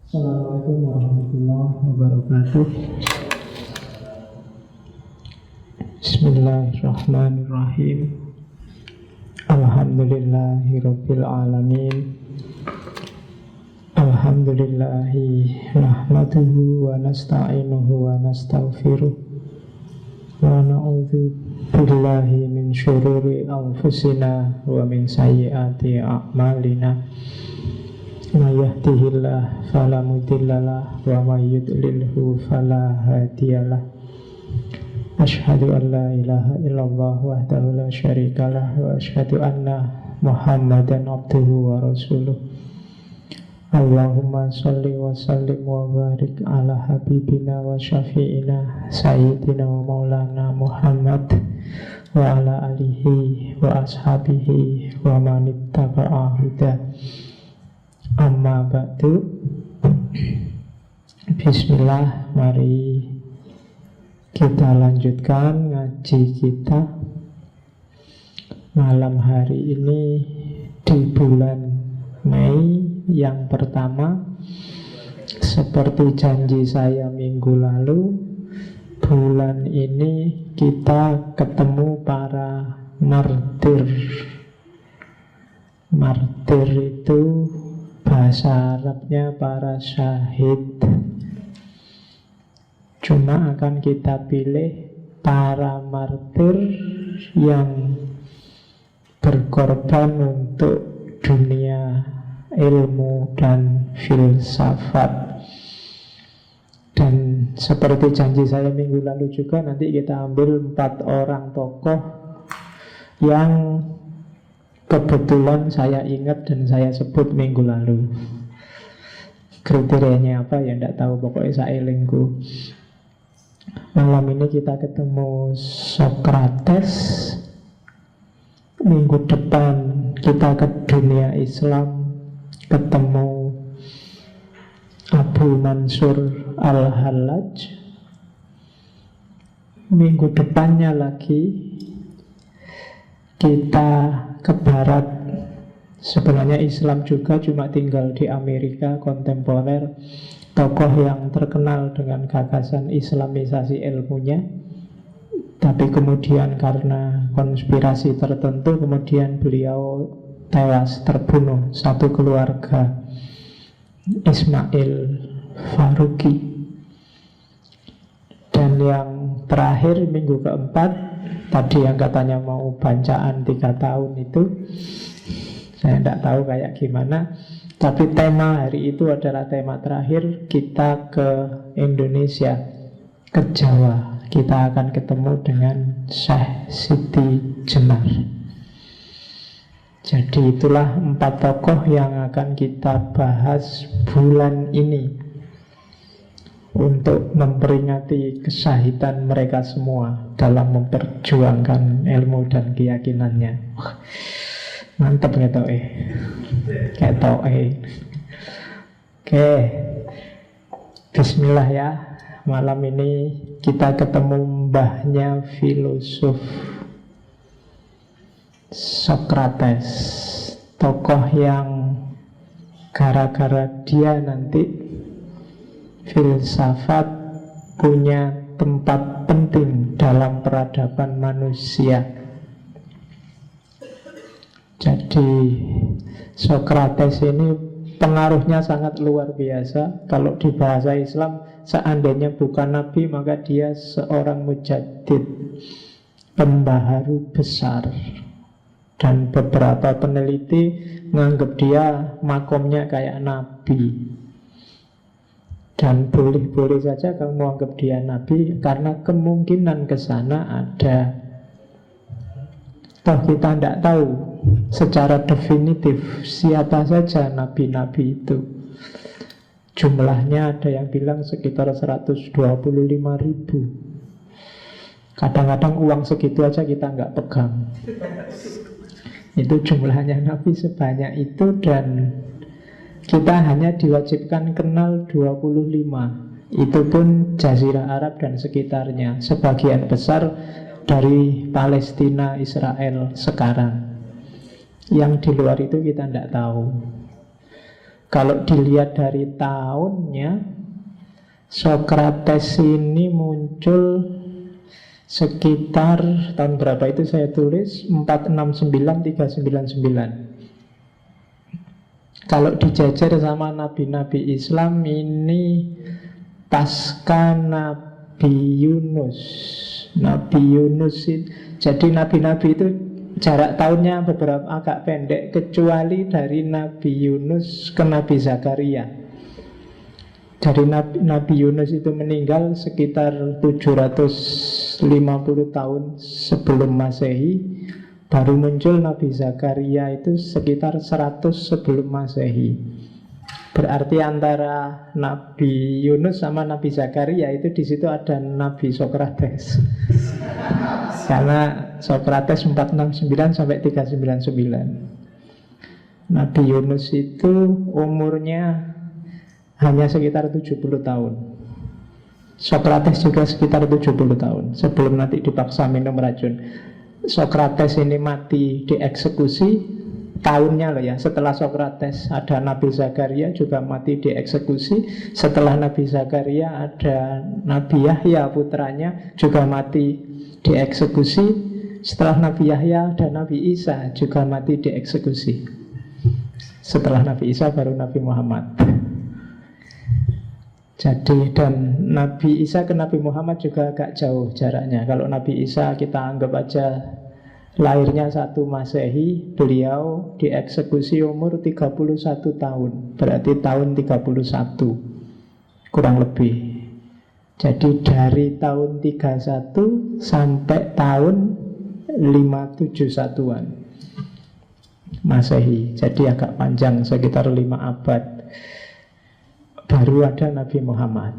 Assalamualaikum warahmatullahi wabarakatuh. Bismillahirrahmanirrahim. Alhamdulillahirabbil alamin. Alhamdulillahi nahmaduhu wa nasta'inuhu wa nastaghfiruh wa na'udzu billahi min syururi anfusina wa min sayyiati a'malina. May yahdihillahu fala mudhillalah wa may yudlilhu fala hadiyalah. Asyhadu an la ilaha illallah wahdahu la syarikalah wa asyhadu anna Muhammadan abduhu wa rasuluh. Allahumma sholli wa sallim wa barik ala habibina wa syafi'ina sayyidina wa maulana Muhammad wa ala alihi wa ashabihi wa man ittaba'a hudah. Amma ba'du. Bismillah, mari kita lanjutkan ngaji kita malam hari ini di bulan Mei yang pertama. Seperti janji saya minggu lalu, bulan ini kita ketemu para martir. Martir itu bahasa Arabnya para syahid. Cuma akan kita pilih para martir yang berkorban untuk dunia ilmu dan filsafat. Dan seperti janji saya minggu lalu juga, nanti kita ambil 4 orang tokoh yang kebetulan saya ingat dan saya sebut minggu lalu. Kriterianya apa ya tidak tahu, pokoknya saya elingku. Malam ini kita ketemu Sokrates. Minggu depan kita ke dunia Islam, ketemu Abu Mansur Al-Hallaj. Minggu depannya lagi kita ke barat. Sebenarnya Islam juga, cuma tinggal di Amerika kontemporer. Tokoh yang terkenal dengan gagasan islamisasi ilmunya, tapi kemudian karena konspirasi tertentu kemudian beliau tewas terbunuh. Satu keluarga, Ismail Faruqi. Dan yang terakhir minggu keempat, tadi yang katanya mau bacaan 3 tahun itu, saya tidak tahu kayak gimana. Tapi tema hari itu adalah tema terakhir. Kita ke Indonesia, ke Jawa. Kita akan ketemu dengan Syekh Siti Jenar. Jadi itulah 4 tokoh yang akan kita bahas bulan ini, untuk memperingati kesyahidan mereka semua dalam memperjuangkan ilmu dan keyakinannya. Mantap gitu kayak to'e. Oke, bismillah ya. Malam ini kita ketemu mbahnya filosof Sokrates, tokoh yang gara-gara dia nanti filsafat punya tempat penting dalam peradaban manusia. Jadi Sokrates ini pengaruhnya sangat luar biasa. Kalau di bahasa Islam, seandainya bukan nabi, maka dia seorang mujaddid, pembaharu besar. Dan beberapa peneliti menganggap dia makomnya kayak nabi. Dan boleh-boleh saja kamu menganggap dia nabi, karena kemungkinan ke sana ada. Toh kita tidak tahu secara definitif siapa saja nabi-nabi itu. Jumlahnya ada yang bilang sekitar 125.000. Kadang-kadang uang segitu aja kita nggak pegang. Itu jumlahnya nabi sebanyak itu. Dan kita hanya diwajibkan kenal 25. Itu pun Jazirah Arab dan sekitarnya. Sebagian besar dari Palestina, Israel sekarang. Yang di luar itu kita tidak tahu. Kalau dilihat dari tahunnya, Sokrates ini muncul sekitar tahun berapa itu saya tulis 469-399. Kalau dijajar sama nabi-nabi Islam ini pasca Nabi Yunus. Nabi Yunus itu, jadi nabi-nabi itu jarak tahunnya beberapa agak pendek, kecuali dari Nabi Yunus ke Nabi Zakaria. Dari Nabi Yunus itu meninggal sekitar 750 tahun sebelum Masehi. Baru muncul Nabi Zakaria itu sekitar 100 sebelum Masehi. Berarti antara Nabi Yunus sama Nabi Zakaria itu di situ ada Nabi Sokrates. Karena Sokrates 469 sampai 399. Nabi Yunus itu umurnya hanya sekitar 70 tahun. Sokrates juga sekitar 70 tahun sebelum nanti dipaksa minum racun. Sokrates ini mati dieksekusi, tahunnya loh ya. Setelah Sokrates ada Nabi Zakaria juga mati dieksekusi. Setelah Nabi Zakaria ada Nabi Yahya putranya juga mati dieksekusi. Setelah Nabi Yahya ada Nabi Isa juga mati dieksekusi. Setelah Nabi Isa baru Nabi Muhammad. Jadi dan Nabi Isa ke Nabi Muhammad juga agak jauh jaraknya. Kalau Nabi Isa kita anggap aja lahirnya 1 Masehi, beliau dieksekusi umur 31 tahun. Berarti tahun 31 kurang lebih. Jadi dari tahun 31 sampai tahun 571-an Masehi. Jadi agak panjang, sekitar 5 abad baru ada Nabi Muhammad.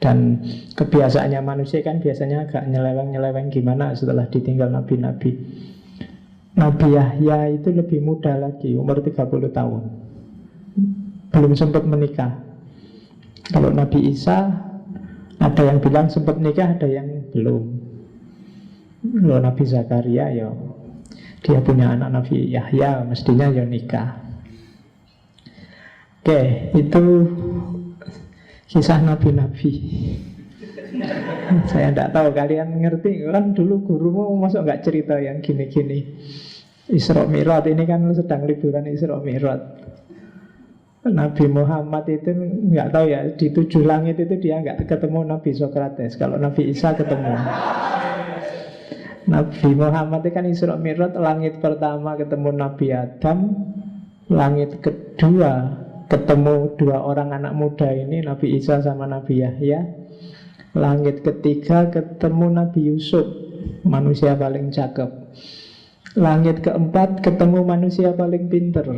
Dan kebiasaannya manusia kan biasanya agak nyeleweng-nyeleweng gimana setelah ditinggal nabi-nabi. Nabi Yahya itu lebih muda lagi, umur 30 tahun. Belum sempat menikah. Kalau Nabi Isa ada yang bilang sempat nikah, ada yang belum. Kalau Nabi Zakaria ya dia punya anak Nabi Yahya, mestinya ya nikah. Oke, itu kisah nabi-nabi. Saya tidak tahu kalian ngerti kan, dulu gurumu masuk nggak cerita yang gini-gini. Isra Mi'raj ini kan sedang liburan Isra Mi'raj. Nabi Muhammad itu nggak tahu ya, di 7 langit itu dia nggak ketemu Nabi Sokrates. Kalau Nabi Isa ketemu. Nabi Muhammad itu kan Isra Mi'raj, langit pertama ketemu Nabi Adam, langit kedua ketemu 2 orang anak muda ini, Nabi Isa sama Nabi Yahya. Langit ketiga ketemu Nabi Yusuf, manusia paling cakep. Langit keempat ketemu manusia paling pinter,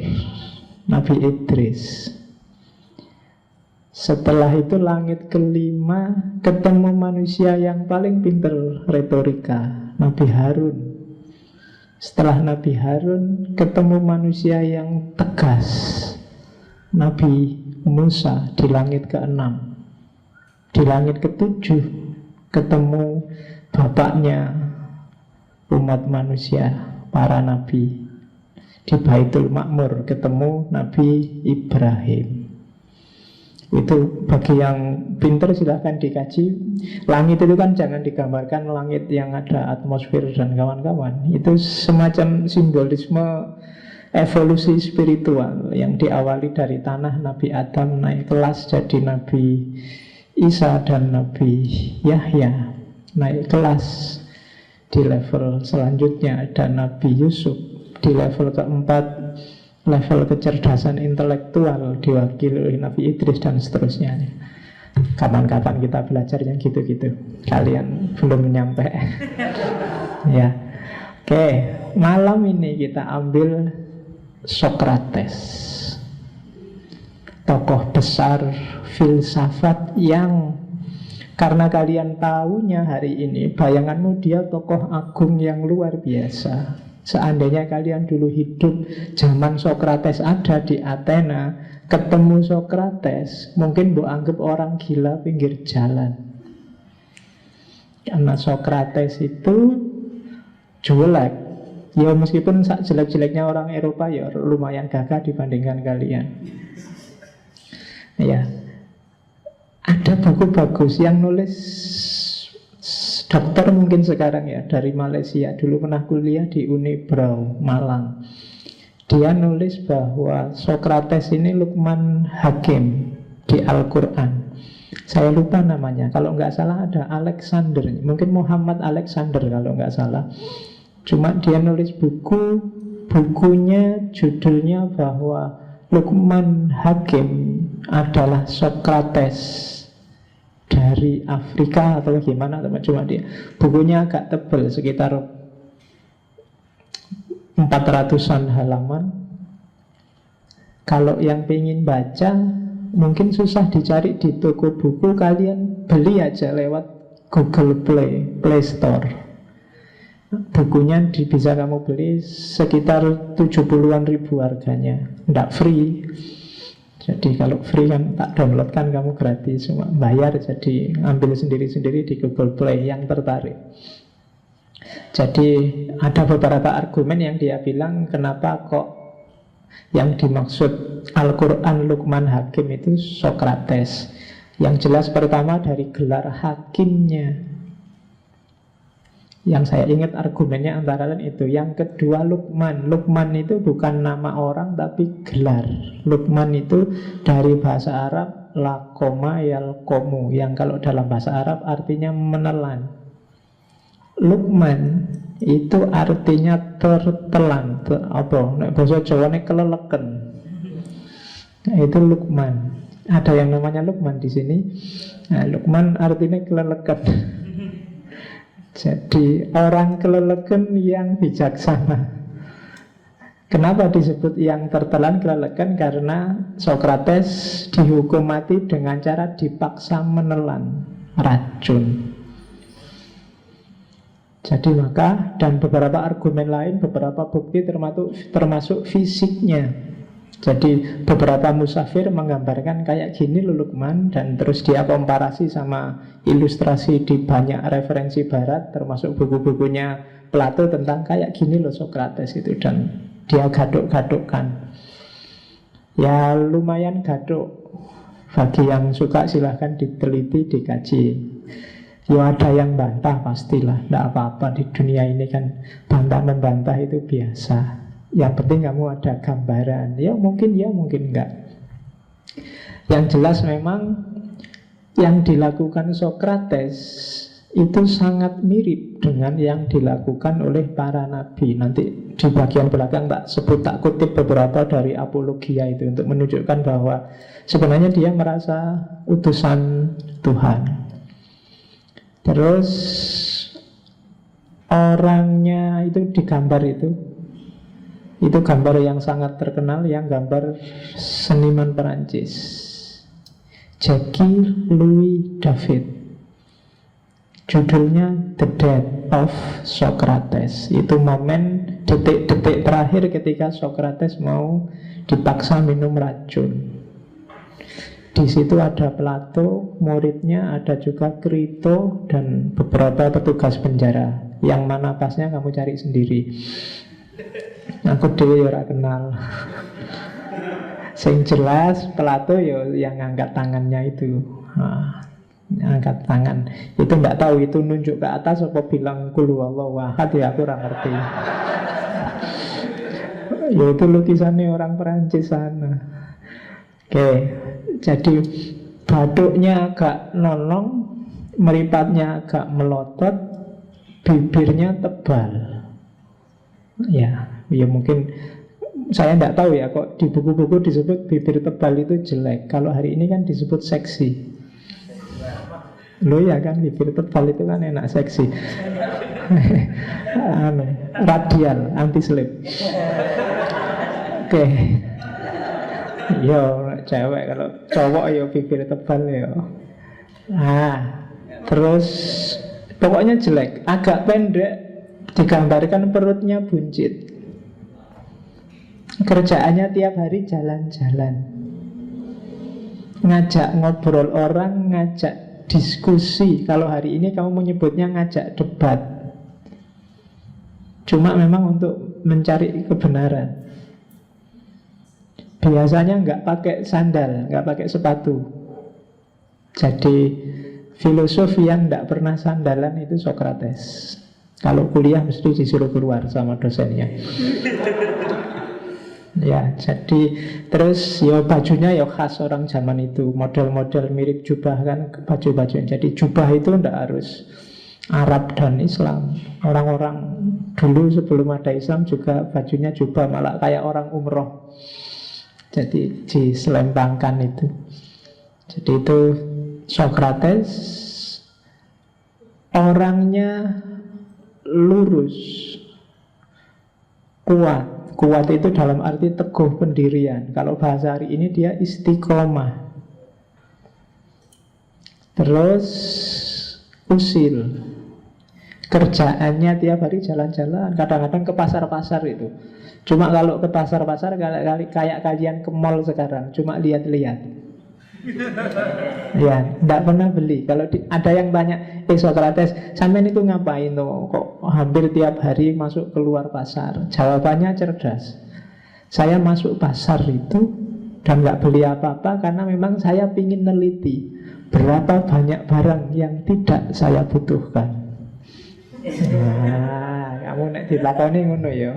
Nabi Idris. Setelah itu langit kelima ketemu manusia yang paling pinter retorika, Nabi Harun. Setelah Nabi Harun ketemu manusia yang tegas, Nabi Musa di langit ke-6. Di langit ke-7 ketemu bapaknya umat manusia, para nabi. Di Baitul Ma'mur ketemu Nabi Ibrahim. Itu bagi yang pintar silahkan dikaji. Langit itu kan jangan digambarkan langit yang ada atmosfer dan kawan-kawan. Itu semacam simbolisme evolusi spiritual yang diawali dari tanah Nabi Adam naik kelas jadi Nabi Isa dan Nabi Yahya, naik kelas di level selanjutnya ada Nabi Yusuf, di level keempat level kecerdasan intelektual diwakili oleh Nabi Idris dan seterusnya. Kapan-kapan kita belajar yang gitu-gitu. Kalian belum nyampe. Ya. Oke, malam ini kita ambil Sokrates, tokoh besar filsafat yang karena kalian tahunya hari ini, bayanganmu dia tokoh agung yang luar biasa. Seandainya kalian dulu hidup zaman Sokrates ada di Athena, ketemu Sokrates, mungkin mbok anggap orang gila pinggir jalan. Karena Sokrates itu jelek, Ya meskipun jelek-jeleknya orang Eropa ya lumayan gagah dibandingkan kalian. Ya, ada buku bagus yang nulis dokter mungkin sekarang ya, dari Malaysia. Dulu pernah kuliah di Unibrau, Malang. Dia nulis bahwa Sokrates ini Luqman Hakim di Al-Quran. Saya lupa namanya. Kalau nggak salah ada Alexander, mungkin Muhammad Alexander kalau nggak salah. Cuma dia nulis bukunya judulnya bahwa Luqman Hakim adalah Sokrates dari Afrika atau gimana, cuma dia. Bukunya agak tebal, sekitar 400-an halaman. Kalau yang pengen baca, mungkin susah dicari di toko buku. Kalian beli aja lewat Google Play Store. Bukunya bisa kamu beli sekitar 70-an ribu harganya. Tidak free. Jadi kalau free kan tak download kan kamu gratis. Cuma bayar, jadi ambil sendiri-sendiri di Google Play yang tertarik. Jadi ada beberapa argumen yang dia bilang kenapa kok yang dimaksud Al-Quran Luqman Hakim itu Sokrates. Yang jelas pertama dari gelar hakimnya. Yang saya ingat argumennya antara lain itu. Yang kedua Luqman. Luqman itu bukan nama orang tapi gelar. Luqman itu dari bahasa Arab Laqoma yalqomu, yang kalau dalam bahasa Arab artinya menelan. Luqman itu artinya tertelan. Apa? Bahasa Jawa ini keleleken. Itu Luqman. Ada yang namanya Luqman di sini. Nah, Luqman artinya keleleken. Jadi orang keleleken yang bijaksana. Kenapa disebut yang tertelan keleleken? Karena Sokrates dihukum mati dengan cara dipaksa menelan racun. Jadi maka, dan beberapa argumen lain, beberapa bukti termasuk fisiknya. Jadi beberapa musafir menggambarkan kayak gini Luqman, dan terus dia komparasi sama ilustrasi di banyak referensi barat, termasuk buku-bukunya Plato tentang kayak gini loh Sokrates itu, dan dia gaduk-gadukkan. Ya lumayan gaduk. Bagi yang suka silahkan diteliti, dikaji. Ya ada yang bantah pastilah, tidak apa-apa di dunia ini kan bantah-membantah itu biasa. Yang penting kamu ada gambaran. Ya mungkin enggak. Yang jelas memang yang dilakukan Sokrates itu sangat mirip dengan yang dilakukan oleh para nabi. Nanti di bagian belakang tak kutip beberapa dari Apologia itu untuk menunjukkan bahwa sebenarnya dia merasa utusan Tuhan. Terus orangnya itu digambar itu gambar yang sangat terkenal, yang gambar seniman Perancis Jacques Louis David. Judulnya The Death of Socrates. Itu momen detik-detik terakhir ketika Socrates mau dipaksa minum racun. Di situ ada Plato, muridnya, ada juga Krito, dan beberapa petugas penjara. Yang mana pasnya kamu cari sendiri. Aku dewe ora kenal. Sing jelas Plato yang angkat tangannya itu. Angkat tangan. Itu enggak tahu itu nunjuk ke atas apa bilang qul huwallahu ahad, ya aku ora ngerti. Ya itu lukisannya orang Perancis sana. Oke, jadi batuknya agak nolong, meripatnya agak melotot, bibirnya tebal. Ya mungkin saya tidak tahu ya kok di buku-buku disebut bibir tebal itu jelek. Kalau hari ini kan disebut seksi. Loh ya kan, bibir tebal itu kan enak, seksi. Radial, anti slip. Oke. Yo cewek, kalau cowok bibir tebal terus pokoknya jelek, agak pendek, digambarkan perutnya buncit. Kerjaannya tiap hari jalan-jalan, ngajak ngobrol orang, ngajak diskusi. Kalau hari ini kamu menyebutnya ngajak debat. Cuma memang untuk mencari kebenaran. Biasanya nggak pakai sandal, nggak pakai sepatu. Jadi filosof yang nggak pernah sandalan itu Sokrates. Kalau kuliah mesti disuruh keluar sama dosennya. Ya, jadi terus ya bajunya ya khas orang zaman itu, model-model mirip jubah kan, baju-baju. Jadi jubah itu ndak harus Arab dan Islam. Orang-orang dulu sebelum ada Islam juga bajunya jubah, malah kayak orang umroh. Jadi diselempangkan itu. Jadi itu Sokrates, orangnya lurus, kuat. Kuat itu dalam arti teguh pendirian. Kalau bahasa hari ini dia istiqomah. Terus usil. Kerjaannya tiap hari jalan-jalan, kadang-kadang ke pasar-pasar itu. Cuma kalau ke pasar-pasar kayak kalian ke mall sekarang, cuma lihat-lihat. Ya, tidak pernah beli. Kalau ada yang tanya, Sokrates, sampean itu ngapain tuh? Kok hampir tiap hari masuk keluar pasar? Jawabannya cerdas. Saya masuk pasar itu dan nggak beli apa-apa karena memang saya ingin neliti berapa banyak barang yang tidak saya butuhkan. Nah, kamu nek dilakoni ngono ya.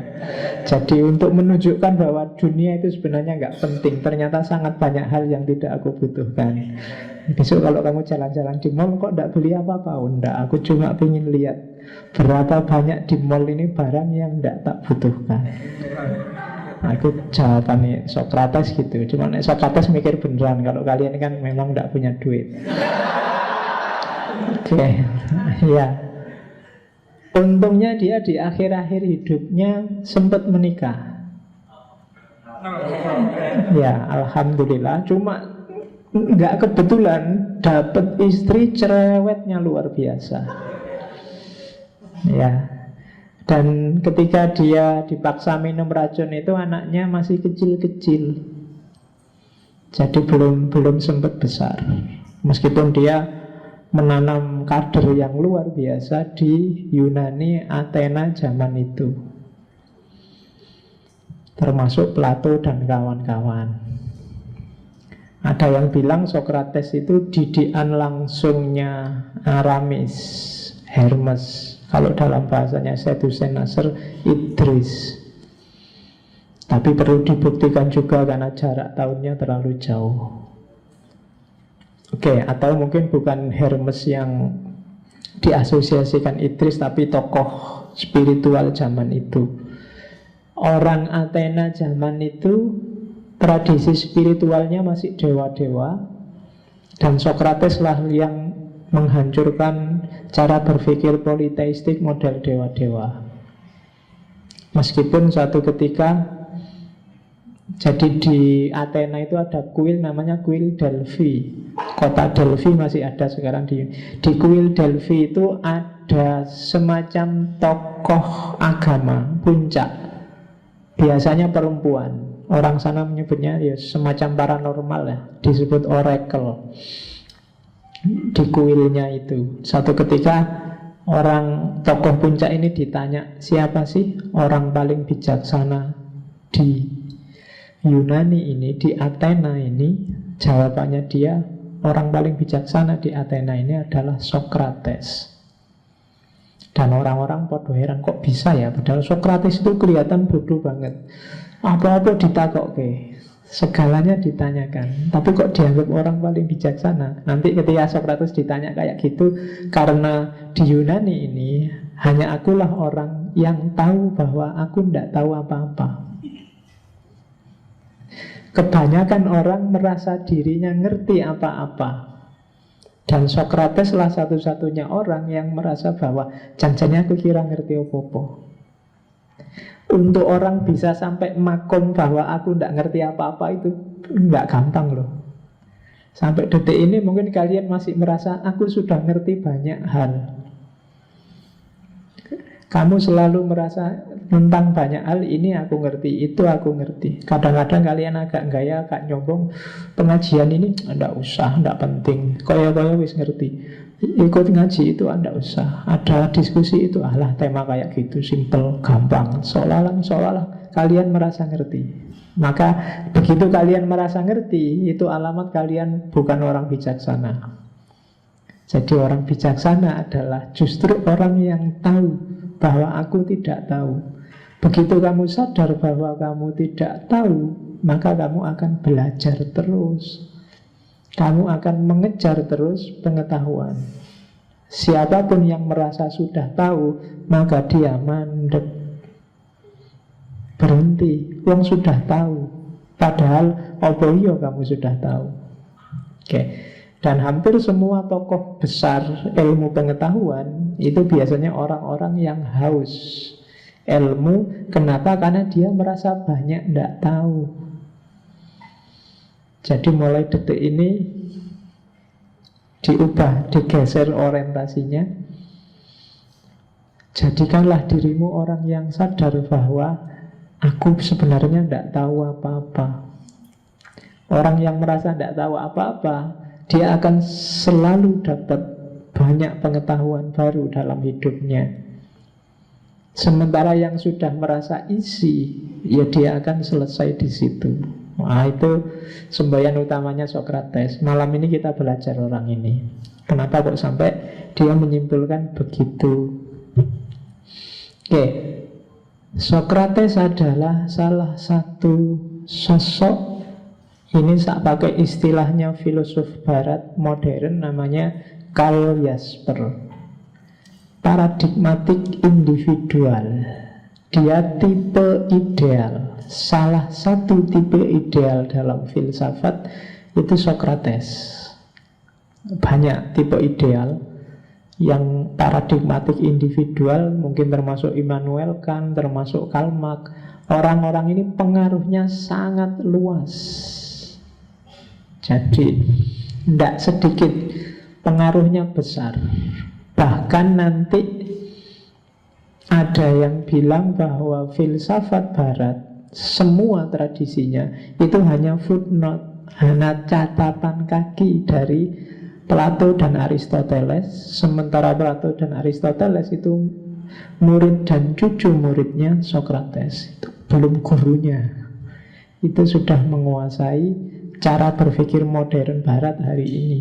Jadi untuk menunjukkan bahwa dunia itu sebenarnya nggak penting, ternyata sangat banyak hal yang tidak aku butuhkan. Besok kalau kamu jalan-jalan di mall kok nggak beli apa-apa? Oh, enggak, aku cuma ingin lihat berapa banyak di mall ini barang yang nggak tak butuhkan. Nah, itu jawabannya Sokrates gitu. Cuma Sokrates mikir beneran. Kalau kalian kan memang nggak punya duit. Oke, ya. Untungnya dia di akhir-akhir hidupnya sempat menikah. Ya, alhamdulillah. Cuma nggak kebetulan dapat istri cerewetnya luar biasa. Ya. Dan ketika dia dipaksa minum racun itu anaknya masih kecil-kecil. Jadi belum sempat besar. Meskipun dia menanam kader yang luar biasa di Yunani, Athena zaman itu, termasuk Plato dan kawan-kawan. Ada yang bilang Sokrates itu didikan langsungnya Aramis, Hermes. Kalau dalam bahasanya Sadusen Nasr, Idris. Tapi perlu dibuktikan juga karena jarak tahunnya terlalu jauh. Oke, atau mungkin bukan Hermes yang diasosiasikan Idris, tapi tokoh spiritual zaman itu. Orang Athena zaman itu tradisi spiritualnya masih dewa-dewa, dan Sokrates lah yang menghancurkan cara berpikir politeistik model dewa-dewa. Meskipun suatu ketika, jadi di Athena itu ada kuil namanya kuil Delphi. Kota Delphi masih ada sekarang di kuil Delphi itu ada semacam tokoh agama puncak. Biasanya perempuan. Orang sana menyebutnya ya semacam paranormal ya, disebut oracle. Di kuilnya itu satu ketika orang tokoh puncak ini ditanya, siapa sih orang paling bijaksana di Yunani ini, di Athena ini? Jawabannya dia, orang paling bijaksana di Athena ini adalah Sokrates. Dan orang-orang pada heran, kok bisa ya? Padahal Sokrates itu kelihatan bodoh banget. Apa-apa ditakokke, segalanya ditanyakan, tapi kok dianggap orang paling bijaksana? Nanti ketika Sokrates ditanya kayak gitu, karena di Yunani ini hanya akulah orang yang tahu bahwa aku tidak tahu apa-apa. Kebanyakan orang merasa dirinya ngerti apa-apa, dan Sokrates lah satu-satunya orang yang merasa bahwa jangan-jangan aku kira ngerti apa-apa. Untuk orang bisa sampai makom bahwa aku tidak ngerti apa-apa itu nggak gampang loh. Sampai detik ini mungkin kalian masih merasa aku sudah ngerti banyak hal. Kamu selalu merasa tentang banyak hal, ini aku ngerti, itu aku ngerti. Kadang-kadang kalian agak gaya, agak nyombong, pengajian ini enggak usah, enggak penting, koyo-koyo wis ngerti. Ikut ngaji itu enggak usah, ada diskusi itu, alah tema kayak gitu, simple, gampang, seolah-olah kalian merasa ngerti. Maka begitu kalian merasa ngerti, itu alamat kalian bukan orang bijaksana. Jadi orang bijaksana adalah justru orang yang tahu bahwa aku tidak tahu. Begitu kamu sadar bahwa kamu tidak tahu, maka kamu akan belajar terus. Kamu akan mengejar terus pengetahuan. Siapapun yang merasa sudah tahu, maka dia mandek, berhenti. Wong sudah tahu, padahal opo iya kamu sudah tahu. Oke. Dan hampir semua tokoh besar ilmu pengetahuan itu biasanya orang-orang yang haus ilmu. Kenapa? Karena dia merasa banyak tidak tahu. Jadi mulai detik ini diubah, digeser orientasinya. Jadikanlah dirimu orang yang sadar bahwa aku sebenarnya tidak tahu apa-apa. Orang yang merasa tidak tahu apa-apa, dia akan selalu dapat banyak pengetahuan baru dalam hidupnya. Sementara yang sudah merasa isi, ya dia akan selesai di situ. Nah, itu semboyan utamanya Sokrates. Malam ini kita belajar orang ini. Kenapa kok sampai dia menyimpulkan begitu? Oke, Sokrates adalah salah satu sosok. Ini saya pakai istilahnya filosof barat modern, namanya Karl Jasper. Paradigmatik individual. Dia tipe ideal. Salah satu tipe ideal dalam filsafat itu Sokrates. Banyak tipe ideal. Yang paradigmatik individual mungkin termasuk Immanuel Kant, termasuk Karl Marx. Orang-orang ini pengaruhnya sangat luas. Jadi tidak sedikit, pengaruhnya besar. Bahkan nanti ada yang bilang bahwa filsafat barat, semua tradisinya itu hanya footnote, hanya catatan kaki dari Plato dan Aristoteles. Sementara Plato dan Aristoteles itu murid dan cucu muridnya Sokrates, itu belum gurunya. Itu sudah menguasai cara berpikir modern barat hari ini.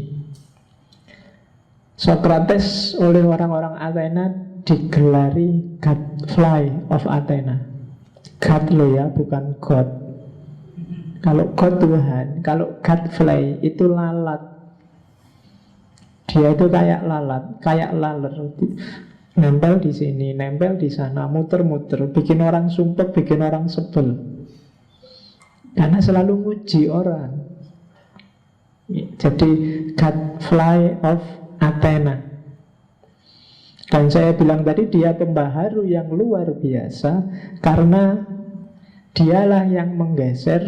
Sokrates oleh orang-orang Athena digelari Godfly of Athena. God lo ya, bukan God. Kalau God Tuhan, kalau Godfly itu lalat. Dia itu kayak lalat, kayak laler. Nempel di sini, nempel di sana, muter-muter, bikin orang sumpah, bikin orang sebel. Karena selalu nguji orang. Jadi Godfly of Athena. Dan saya bilang tadi dia pembaharu yang luar biasa, karena dialah yang menggeser.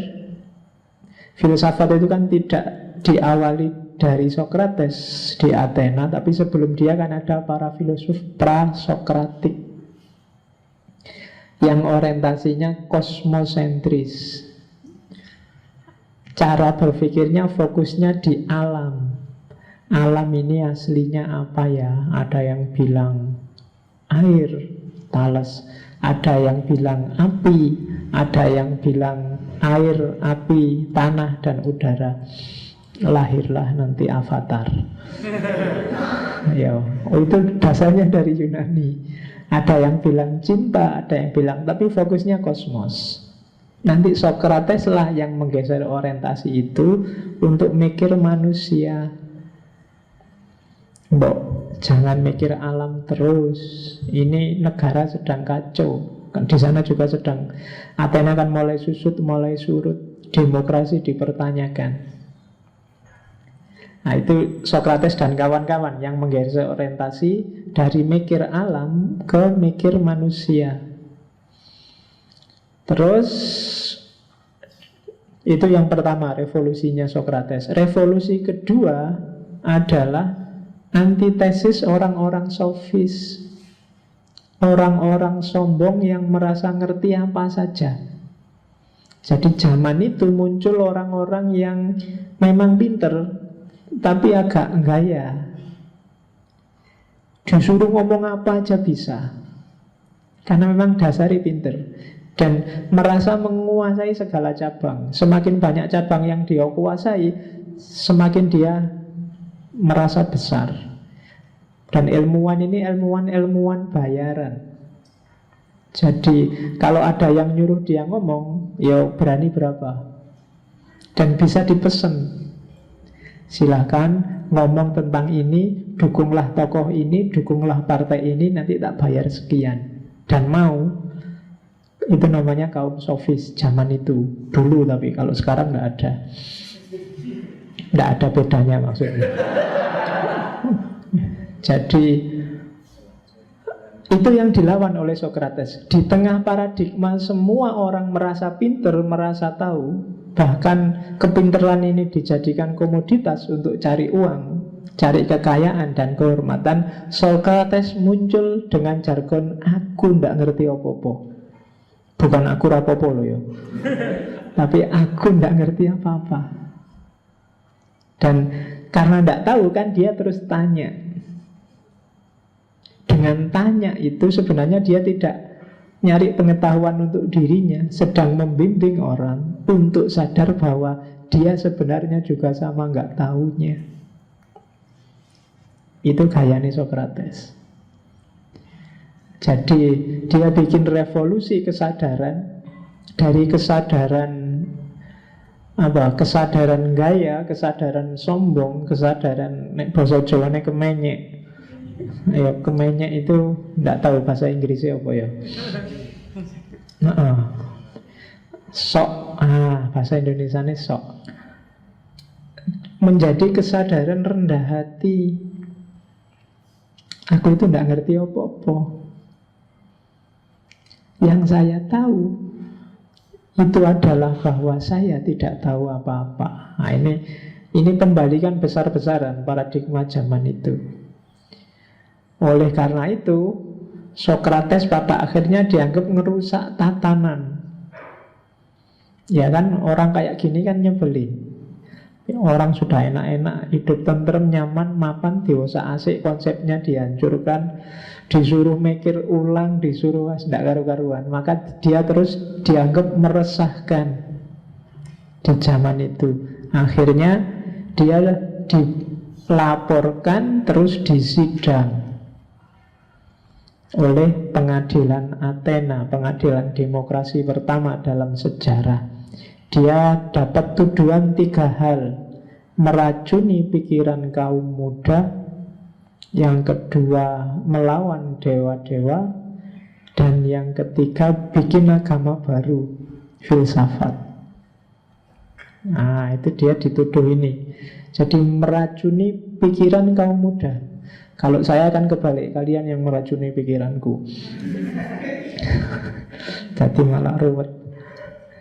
Filsafat itu kan tidak diawali dari Sokrates di Athena, tapi sebelum dia kan ada para filosof pra-Sokratik yang orientasinya kosmosentris. Cara berpikirnya fokusnya di alam. Alam ini aslinya apa ya? Ada yang bilang air, Thales. Ada yang bilang api. Ada yang bilang air, api, tanah, dan udara. Lahirlah nanti Avatar. Ya, itu dasarnya dari Yunani. Ada yang bilang cinta, ada yang bilang, tapi fokusnya kosmos. Nanti Sokrates lah yang menggeser orientasi itu untuk mikir manusia. Mbok, jangan mikir alam terus. Ini negara sedang kacau. Kan di sana juga sedang, Athena kan mulai susut, mulai surut, demokrasi dipertanyakan. Nah, itu Sokrates dan kawan-kawan yang menggeser orientasi dari mikir alam ke mikir manusia. Terus itu yang pertama, revolusinya Sokrates. Revolusi kedua adalah antitesis orang-orang sofis. orang-orang sombong yang merasa ngerti apa saja. Jadi zaman itu muncul orang-orang yang memang pinter tapi agak gaya. Disuruh ngomong apa aja bisa, karena memang dasari pinter dan merasa menguasai segala cabang. Semakin banyak cabang yang dia kuasai, semakin dia merasa besar. Dan ilmuwan ini ilmuwan bayaran. Jadi kalau ada yang nyuruh dia ngomong, ya berani berapa. Dan bisa dipesan, silahkan ngomong tentang ini, dukunglah tokoh ini, dukunglah partai ini, nanti tak bayar sekian. Dan mau. Itu namanya kaum sofis zaman itu. Dulu, tapi kalau sekarang nggak ada. Nggak ada bedanya maksudnya. Jadi itu yang dilawan oleh Socrates. Di tengah paradigma semua orang merasa pinter, merasa tahu, bahkan kepinteran ini dijadikan komoditas untuk cari uang, cari kekayaan dan kehormatan, Socrates muncul dengan jargon aku ndak ngerti apa-apa. Bukan aku rapopo loh ya, tapi aku ndak ngerti apa-apa. Dan karena ndak tahu kan dia terus tanya. Dengan tanya itu sebenarnya dia tidak nyari pengetahuan untuk dirinya, sedang membimbing orang untuk sadar bahwa dia sebenarnya juga sama nggak tahunya. Itu gayanya Socrates. Jadi dia bikin revolusi kesadaran. Dari kesadaran kesadaran gaya, kesadaran sombong, kesadaran nek basa Jawane kemenyek. Ya, kemenyek itu tidak tahu bahasa Inggrisnya apa ya. Sok, bahasa Indonesia ini sok. Menjadi kesadaran rendah hati. Aku itu tidak ngerti apa-apa. Yang saya tahu itu adalah bahwa saya tidak tahu apa-apa. Nah, ini pembalikan besar-besaran paradigma zaman itu. Oleh karena itu, Socrates pada akhirnya dianggap merusak tatanan. Ya kan, orang kayak gini kan nyebelin. Orang sudah enak-enak, hidup tentrem, nyaman, mapan, dewasa asik, konsepnya dihancurkan, disuruh mikir ulang, disuruh tidak karu-karuan. Maka dia terus dianggap meresahkan di zaman itu. Akhirnya dia dilaporkan terus disidang oleh pengadilan Athena, pengadilan demokrasi pertama dalam sejarah. Dia dapat tuduhan 3 hal: meracuni pikiran kaum muda, yang kedua melawan dewa-dewa, dan yang ketiga bikin agama baru, filsafat. Nah, itu dia dituduh ini. Jadi meracuni pikiran kaum muda. Kalau saya akan kebalik, kalian yang meracuni pikiranku. Jadi malah ruwet.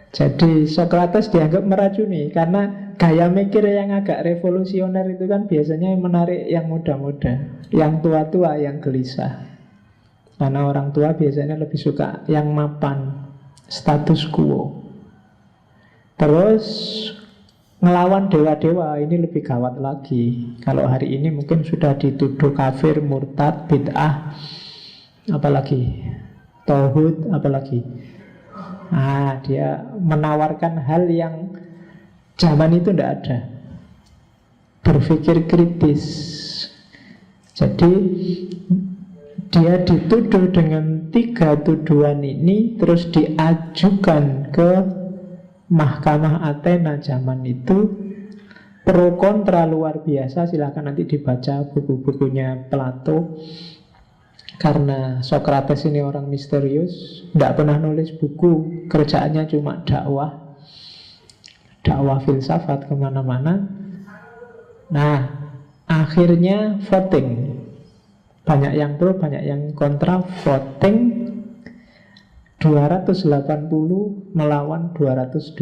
Jadi Socrates dianggap meracuni karena gaya mikir yang agak revolusioner itu kan biasanya menarik yang muda-muda, yang tua-tua, yang gelisah. Karena orang tua biasanya lebih suka yang mapan, status quo. Terus ngelawan dewa-dewa ini lebih gawat lagi. Kalau hari ini mungkin sudah dituduh kafir, murtad, bid'ah, apalagi tauhid, apalagi. Dia menawarkan hal yang zaman itu tidak ada. Berpikir kritis. Jadi dia dituduh dengan 3 tuduhan ini, terus diajukan ke Mahkamah Athena zaman itu. Pro kontra luar biasa. Silahkan nanti dibaca buku-bukunya Plato. Karena Socrates ini orang misterius, tidak pernah nulis buku, kerjaannya cuma dakwah filsafat kemana-mana. Nah, akhirnya voting. Banyak yang pro, banyak yang kontra. Voting 280 melawan 220.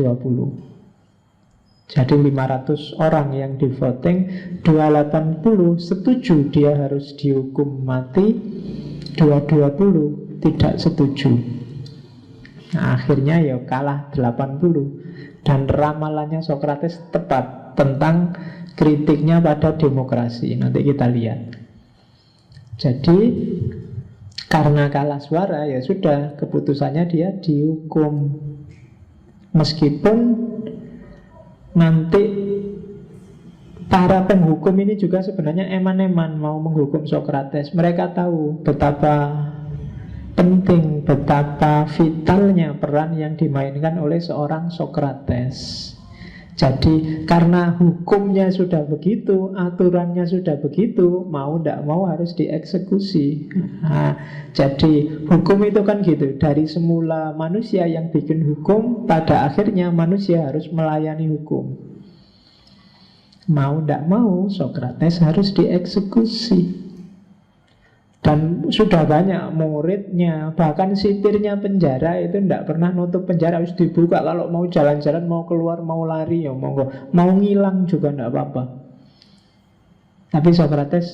Jadi 500 orang yang di voting, 280 setuju dia harus dihukum mati, 220 tidak setuju. Nah, akhirnya ya kalah 80. Dan ramalannya Sokrates tepat tentang kritiknya pada demokrasi. Nanti kita lihat. Jadi karena kalah suara, ya sudah, keputusannya dia dihukum. Meskipun nanti para penghukum ini juga sebenarnya eman-eman mau menghukum Sokrates. Mereka tahu betapa penting, betapa vitalnya peran yang dimainkan oleh seorang Sokrates. Jadi karena hukumnya sudah begitu, aturannya sudah begitu, mau tidak mau harus dieksekusi. Nah, jadi hukum itu kan gitu. Dari semula manusia yang bikin hukum, pada akhirnya manusia harus melayani hukum. Mau tidak mau Sokrates harus dieksekusi. Dan sudah banyak muridnya, bahkan sipirnya penjara itu tidak pernah nutup penjara, harus dibuka. Kalau mau jalan-jalan, mau keluar, mau lari, ya monggo. Mau ngilang juga tidak apa-apa. Tapi Sokrates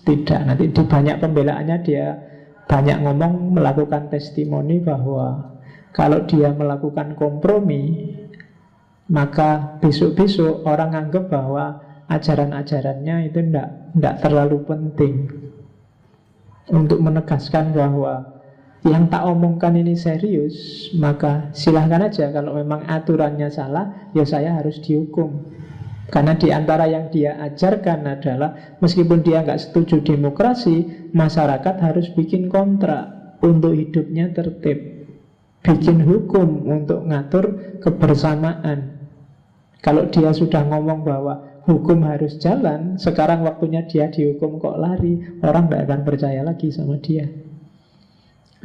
tidak. Nanti di banyak pembelaannya dia banyak ngomong, melakukan testimoni bahwa kalau dia melakukan kompromi, maka besok-besok orang anggap bahwa ajaran-ajarannya itu tidak terlalu penting. Untuk menegaskan bahwa yang tak omongkan ini serius, maka silahkan aja. Kalau memang aturannya salah, ya saya harus dihukum. Karena di antara yang dia ajarkan adalah meskipun dia nggak setuju demokrasi, masyarakat harus bikin kontrak untuk hidupnya tertib, bikin hukum untuk ngatur kebersamaan. Kalau dia sudah ngomong bahwa hukum harus jalan, sekarang waktunya dia dihukum kok lari, orang tidak akan percaya lagi sama dia.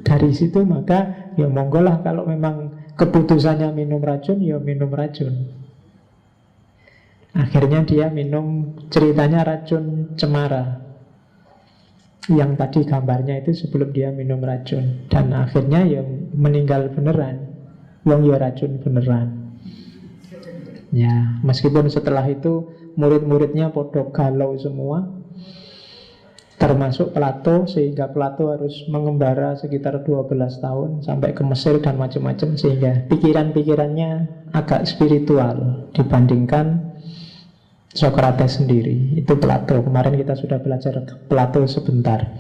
Dari situ maka ya monggolah, kalau memang keputusannya minum racun, ya minum racun. Akhirnya dia minum, ceritanya racun cemara, yang tadi gambarnya itu sebelum dia minum racun. Dan akhirnya ya meninggal beneran. Wong ya racun beneran. Ya, meskipun setelah itu murid-muridnya podo galau semua, termasuk Plato, sehingga Plato harus mengembara sekitar 12 tahun sampai ke Mesir dan macam-macam, sehingga pikiran-pikirannya agak spiritual dibandingkan Sokrates sendiri. Itu Plato. Kemarin kita sudah belajar Plato sebentar.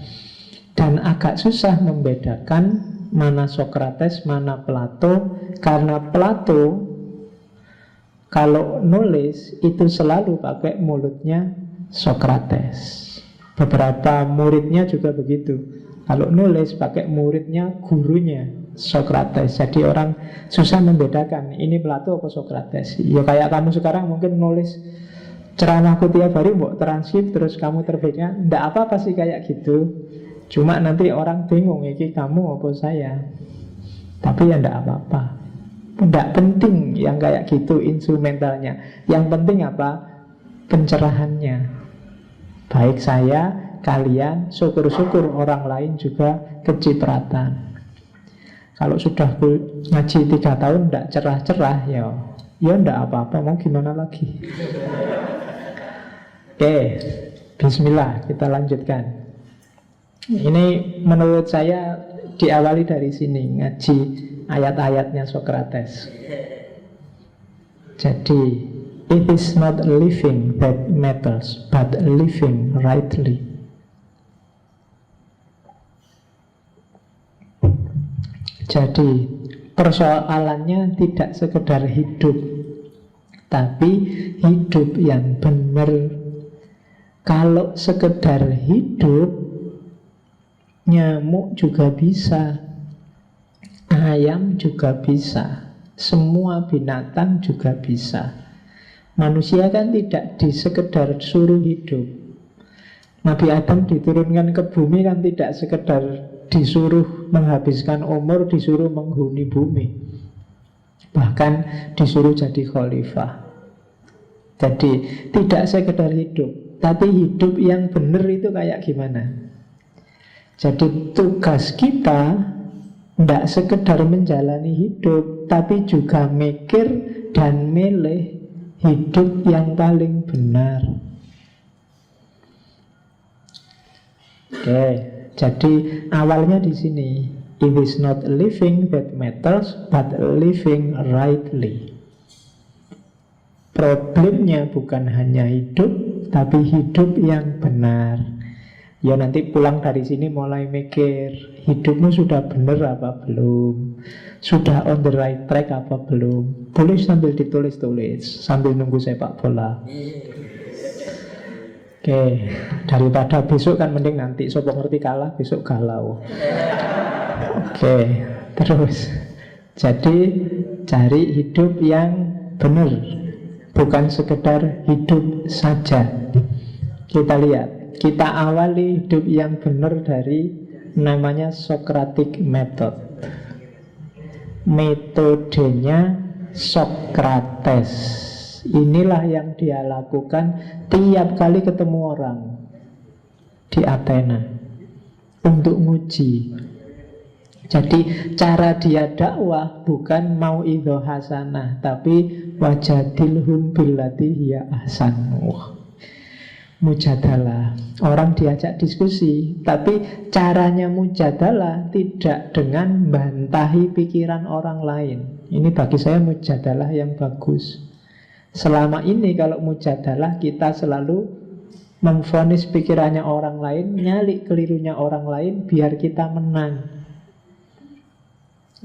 Dan agak susah membedakan mana Sokrates, mana Plato, karena Plato kalau nulis itu selalu pakai mulutnya Sokrates. Beberapa muridnya juga begitu. Kalau nulis pakai muridnya gurunya Sokrates. Jadi orang susah membedakan ini Plato apa Sokrates. Ya kayak kamu sekarang mungkin nulis ceramahku tiap hari, mau transkrip terus kamu terbitnya, ndak apa-apa sih kayak gitu. Cuma nanti orang bingung, ini kamu apa saya. Tapi ya ndak apa-apa. Tidak penting yang kayak gitu instrumentalnya. Yang penting apa? Pencerahannya. Baik saya, kalian, syukur-syukur orang lain juga kecipratan. Kalau sudah ngaji 3 tahun tidak cerah-cerah, ya tidak apa-apa, mau gimana lagi. Oke, bismillah, kita lanjutkan. Ini menurut saya diawali dari sini, ngaji ayat-ayatnya Sokrates. Jadi, it is not living that matters, but living rightly. Jadi, persoalannya tidak sekedar hidup, tapi hidup yang benar. Kalau sekedar hidup, nyamuk juga bisa, ayam juga bisa, semua binatang juga bisa. Manusia kan tidak sekedar suruh hidup. Nabi Adam diturunkan ke bumi kan tidak sekedar disuruh menghabiskan umur, disuruh menghuni bumi, bahkan disuruh jadi khalifah. Jadi tidak sekedar hidup, tapi hidup yang benar itu kayak gimana. Jadi tugas kita tidak sekedar menjalani hidup, tapi juga mikir dan milih hidup yang paling benar. Oke, jadi awalnya di sini. It is not living that matters, but living rightly. Problemnya bukan hanya hidup, tapi hidup yang benar. Ya nanti pulang dari sini mulai mikir, hidupmu sudah benar apa belum? Sudah on the right track apa belum? Boleh sambil ditulis-tulis, sambil nunggu sepak bola. Oke, daripada besok kan mending nanti. Sopo ngerti kalah, besok galau. Oke, terus. Jadi cari hidup yang benar, bukan sekedar hidup saja. Kita lihat, kita awali hidup yang benar dari namanya Socratic Method. Metodenya Socrates. Inilah yang dia lakukan tiap kali ketemu orang di Athena untuk nguji. Jadi cara dia dakwah bukan mau idho hasanah, tapi wajadilhum billati hiya ahsan. Mujadalah, orang diajak diskusi, tapi caranya mujadalah tidak dengan bantahi pikiran orang lain. Ini bagi saya mujadalah yang bagus. Selama ini kalau mujadalah kita selalu memvonis pikirannya orang lain, nyali kelirunya orang lain biar kita menang.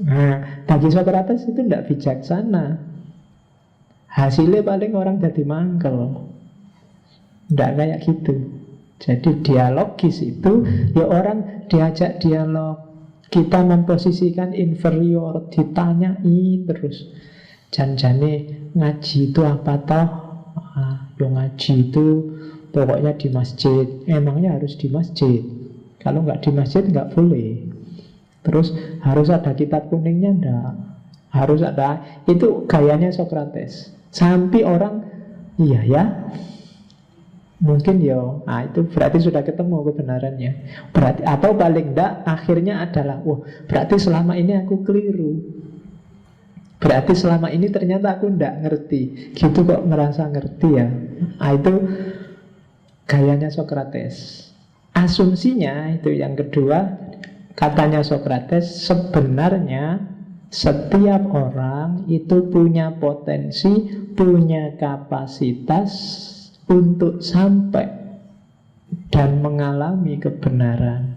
Nah, bagi Socrates itu tidak bijaksana. Hasilnya paling orang jadi mangkel. Tidak kayak gitu. Jadi dialogis itu ya orang diajak dialog. Kita memposisikan inferior, ditanyai terus. Janjane ngaji itu apa toh? Yang ngaji itu pokoknya di masjid. Emangnya harus di masjid? Kalau nggak di masjid nggak boleh. Terus harus ada kitab kuningnya enggak? Harus ada. Itu gayanya Socrates. Sampai orang iya ya, mungkin ya, itu berarti sudah ketemu kebenarannya. Berarti atau paling enggak akhirnya adalah wah, berarti selama ini aku keliru. Berarti selama ini ternyata aku enggak ngerti. Gitu kok ngerasa ngerti ya. Itu gayanya Socrates. Asumsinya itu yang kedua. Katanya Socrates, sebenarnya setiap orang itu punya potensi, punya kapasitas untuk sampai dan mengalami kebenaran.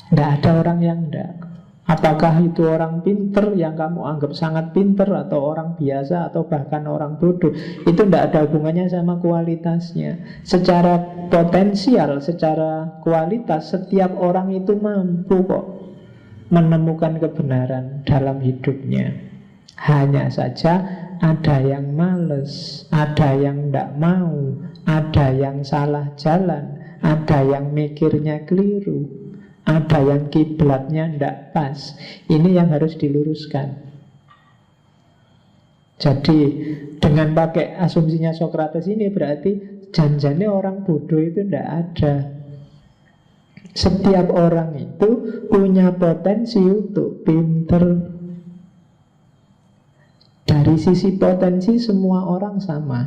Tidak ada orang yang tidak. Apakah itu orang pinter yang kamu anggap sangat pinter, atau orang biasa, atau bahkan orang bodoh, itu tidak ada hubungannya sama kualitasnya. Secara potensial, secara kualitas, setiap orang itu mampu kok menemukan kebenaran dalam hidupnya. Hanya saja ada yang males, ada yang tidak mau, ada yang salah jalan, ada yang mikirnya keliru, ada yang kiblatnya tidak pas. Ini yang harus diluruskan. Jadi dengan pakai asumsinya Socrates ini berarti janjane orang bodoh itu tidak ada. Setiap orang itu punya potensi untuk pinter. Dari sisi potensi semua orang sama.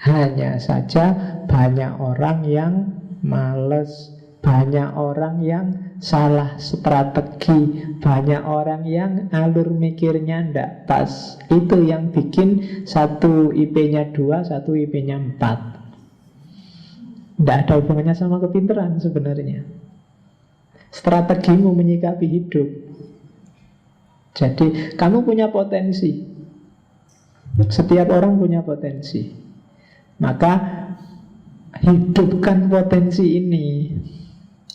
Hanya saja banyak orang yang males, banyak orang yang salah strategi, banyak orang yang alur mikirnya tidak pas. Itu yang bikin satu IP-nya 2, satu IP-nya 4. Tidak ada hubungannya sama kepinteran sebenarnya. Strategimu menyikapi hidup. Jadi kamu punya potensi. Setiap orang punya potensi. Maka hidupkan potensi ini.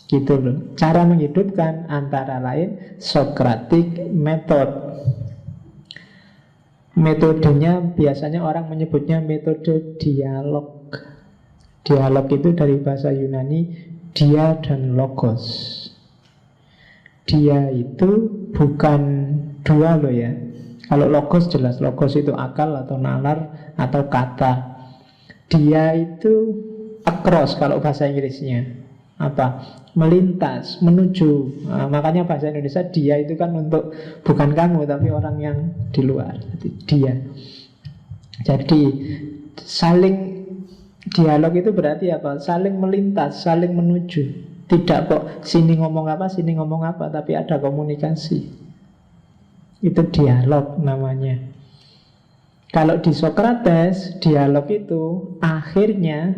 Gitu loh. Cara menghidupkan antara lain Socratic Method. Metodenya biasanya orang menyebutnya metode dialog. Dialog itu dari bahasa Yunani dia dan logos. Dia itu bukan dua loh ya. Kalau logos jelas, logos itu akal atau nalar atau kata. Dia itu across kalau bahasa Inggrisnya. Apa? Melintas, menuju. Makanya bahasa Indonesia dia itu kan untuk bukan kamu tapi orang yang di luar. Jadi dia. Jadi saling dialog itu berarti apa? Saling melintas, saling menuju. Tidak kok sini ngomong apa, sini ngomong apa, tapi ada komunikasi. Itu dialog namanya. Kalau di Sokrates, dialog itu akhirnya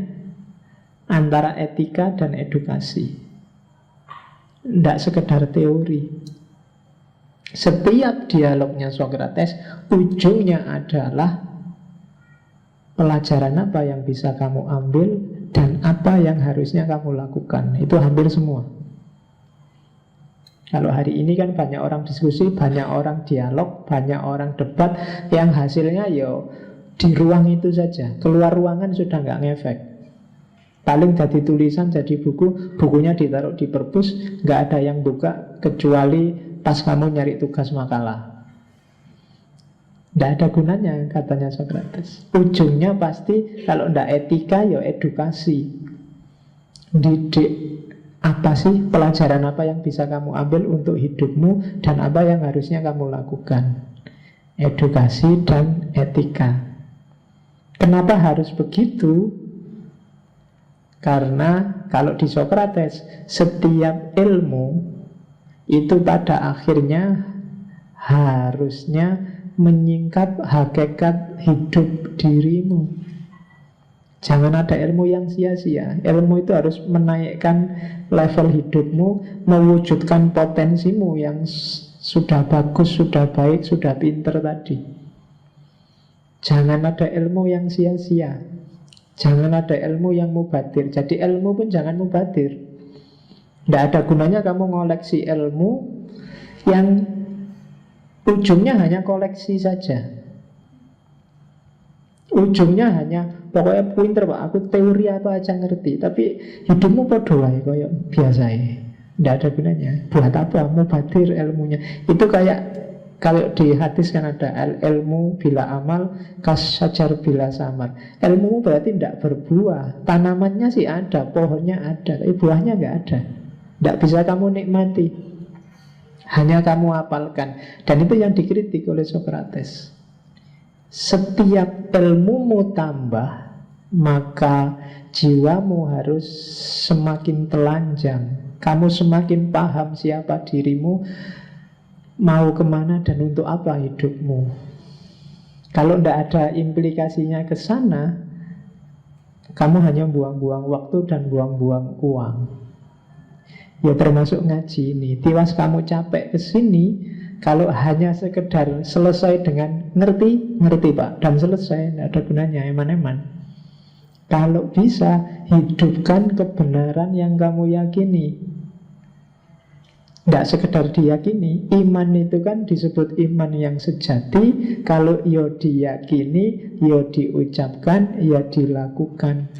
antara etika dan edukasi. Tidak sekedar teori. Setiap dialognya Sokrates, ujungnya adalah pelajaran apa yang bisa kamu ambil dan apa yang harusnya kamu lakukan. Itu hampir semua. Kalau hari ini kan banyak orang diskusi, banyak orang dialog, banyak orang debat, yang hasilnya yo di ruang itu saja. Keluar ruangan sudah nggak ngefek. Paling jadi tulisan, jadi buku, bukunya ditaruh di perpus, nggak ada yang buka kecuali pas kamu nyari tugas makalah. Tidak ada gunanya katanya Sokrates. Ujungnya pasti kalau tidak etika ya edukasi. Didik apa sih, pelajaran apa yang bisa kamu ambil untuk hidupmu dan apa yang harusnya kamu lakukan. Edukasi dan etika. Kenapa harus begitu? Karena kalau di Sokrates setiap ilmu itu pada akhirnya harusnya menyingkap hakikat hidup dirimu. Jangan ada ilmu yang sia-sia. Ilmu itu harus menaikkan level hidupmu, mewujudkan potensimu yang sudah bagus, sudah baik, sudah pinter tadi. Jangan ada ilmu yang sia-sia. Jangan ada ilmu yang mubadir. Jadi ilmu pun jangan mubadir. Tidak ada gunanya kamu ngoleksi ilmu yang ujungnya hanya koleksi saja. Ujungnya hanya pokoknya pinter pak, aku teori apa aja ngerti, tapi hidupmu podo wae koyo biasa ya. Tidak ada gunanya. Buat apa mubadir ilmunya? Itu kayak kalau di hadis kan ada ilmu bila amal kasyajar bila samar. Ilmu berarti tidak berbuah. Tanamannya sih ada, pohonnya ada, tapi buahnya nggak ada. Tidak bisa kamu nikmati. Hanya kamu hafalkan. Dan itu yang dikritik oleh Sokrates. Setiap ilmumu tambah, maka jiwamu harus semakin telanjang. Kamu semakin paham siapa dirimu, mau kemana dan untuk apa hidupmu. Kalau tidak ada implikasinya ke sana, kamu hanya buang-buang waktu dan buang-buang uang. Ya termasuk ngaji ini. Tiwas kamu capek ke sini, kalau hanya sekedar selesai dengan ngerti, ngerti pak, dan selesai, tidak ada gunanya, eman-eman. Kalau bisa, hidupkan kebenaran yang kamu yakini. Tidak sekedar diyakini. Iman itu kan disebut iman yang sejati. Kalau ia diyakini, ia diucapkan, ia dilakukan.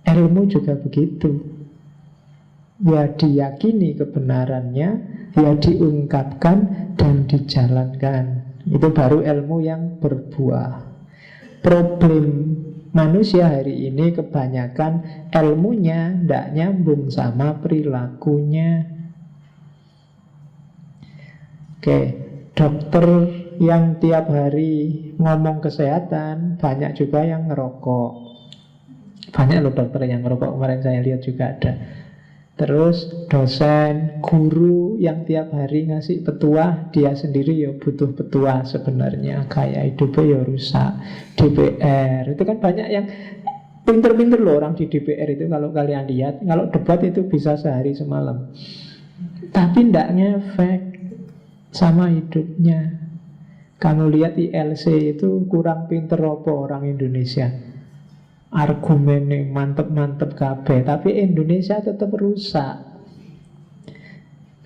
Ilmu juga begitu. Ya diyakini kebenarannya, ya diungkapkan dan dijalankan. Itu baru ilmu yang berbuah. Problem manusia hari ini kebanyakan ilmunya tidak nyambung sama perilakunya. Oke, dokter yang tiap hari ngomong kesehatan, banyak juga yang ngerokok. Banyak loh dokter yang ngerokok, kemarin saya lihat juga ada. Terus dosen, guru yang tiap hari ngasih petuah, dia sendiri ya butuh petuah sebenarnya. Kayak hidupnya ya rusak. DPR, itu kan banyak yang pinter-pinter loh orang di DPR itu. Kalau kalian lihat, kalau debat itu bisa sehari semalam. Tapi tidak ngefek sama hidupnya. Kamu lihat ILC itu kurang pinter apa orang Indonesia. Argumennya mantep-mantep kabeh, tapi Indonesia tetap rusak.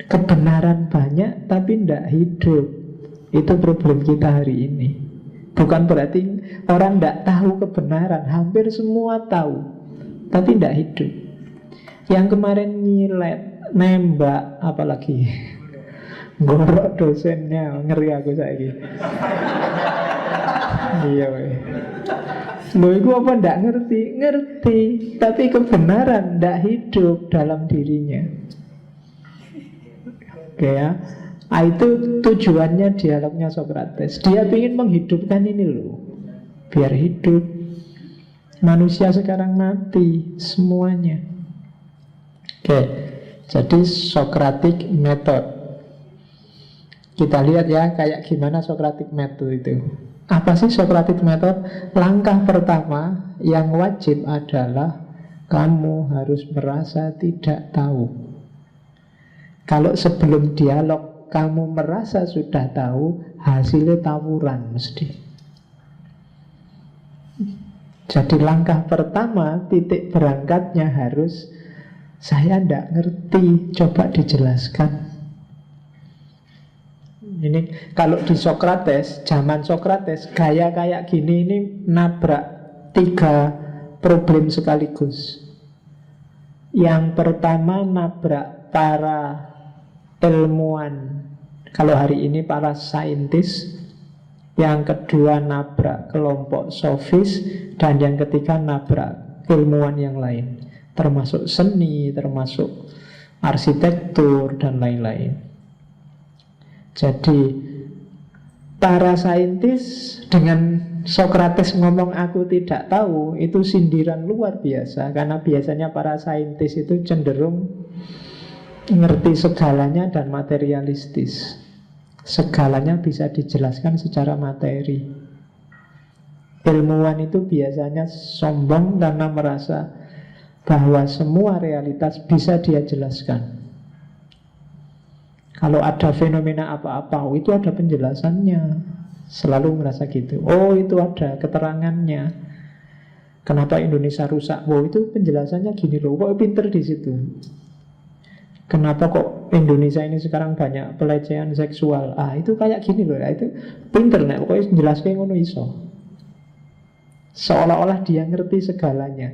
Kebenaran banyak tapi tidak hidup. Itu problem kita hari ini. Bukan berarti orang tidak tahu kebenaran. Hampir semua tahu, tapi tidak hidup. Yang kemarin nyilet, nembak, apalagi gorok dosennya, ngeri aku saiki. Iya weh. Loh itu apa ndak ngerti? Ngerti, tapi kebenaran ndak hidup dalam dirinya. Oke ya. Itu tujuannya dialognya Sokrates. Dia ingin menghidupkan ini loh, biar hidup. Manusia sekarang mati semuanya. Oke, jadi Socratic Method. Kita lihat ya kayak gimana Socratic Method itu. Apa sih Socratic Method? Langkah pertama yang wajib adalah kamu harus merasa tidak tahu. Kalau sebelum dialog kamu merasa sudah tahu, hasilnya tawuran mesti. Jadi langkah pertama, titik berangkatnya harus saya tidak ngerti, coba dijelaskan. Ini kalau di Socrates, zaman Socrates, gaya kayak gini ini nabrak 3 problem sekaligus. Yang pertama nabrak para ilmuwan, kalau hari ini para saintis. Yang kedua nabrak kelompok sofis. Dan yang ketiga nabrak ilmuwan yang lain, termasuk seni, termasuk arsitektur, dan lain-lain. Jadi para saintis dengan Socrates ngomong aku tidak tahu, itu sindiran luar biasa. Karena biasanya para saintis itu cenderung ngerti segalanya dan materialistis. Segalanya bisa dijelaskan secara materi. Ilmuwan itu biasanya sombong karena merasa bahwa semua realitas bisa dia jelaskan. Kalau ada fenomena apa-apa, oh, itu ada penjelasannya. Selalu merasa gitu. Oh, itu ada keterangannya. Kenapa Indonesia rusak? Oh, itu penjelasannya gini loh. Kok pinter di situ? Kenapa kok Indonesia ini sekarang banyak pelecehan seksual? Ah, itu kayak gini loh. Itu pinter nih. Pokoknya jelaskan ngono iso. Seolah-olah dia ngerti segalanya.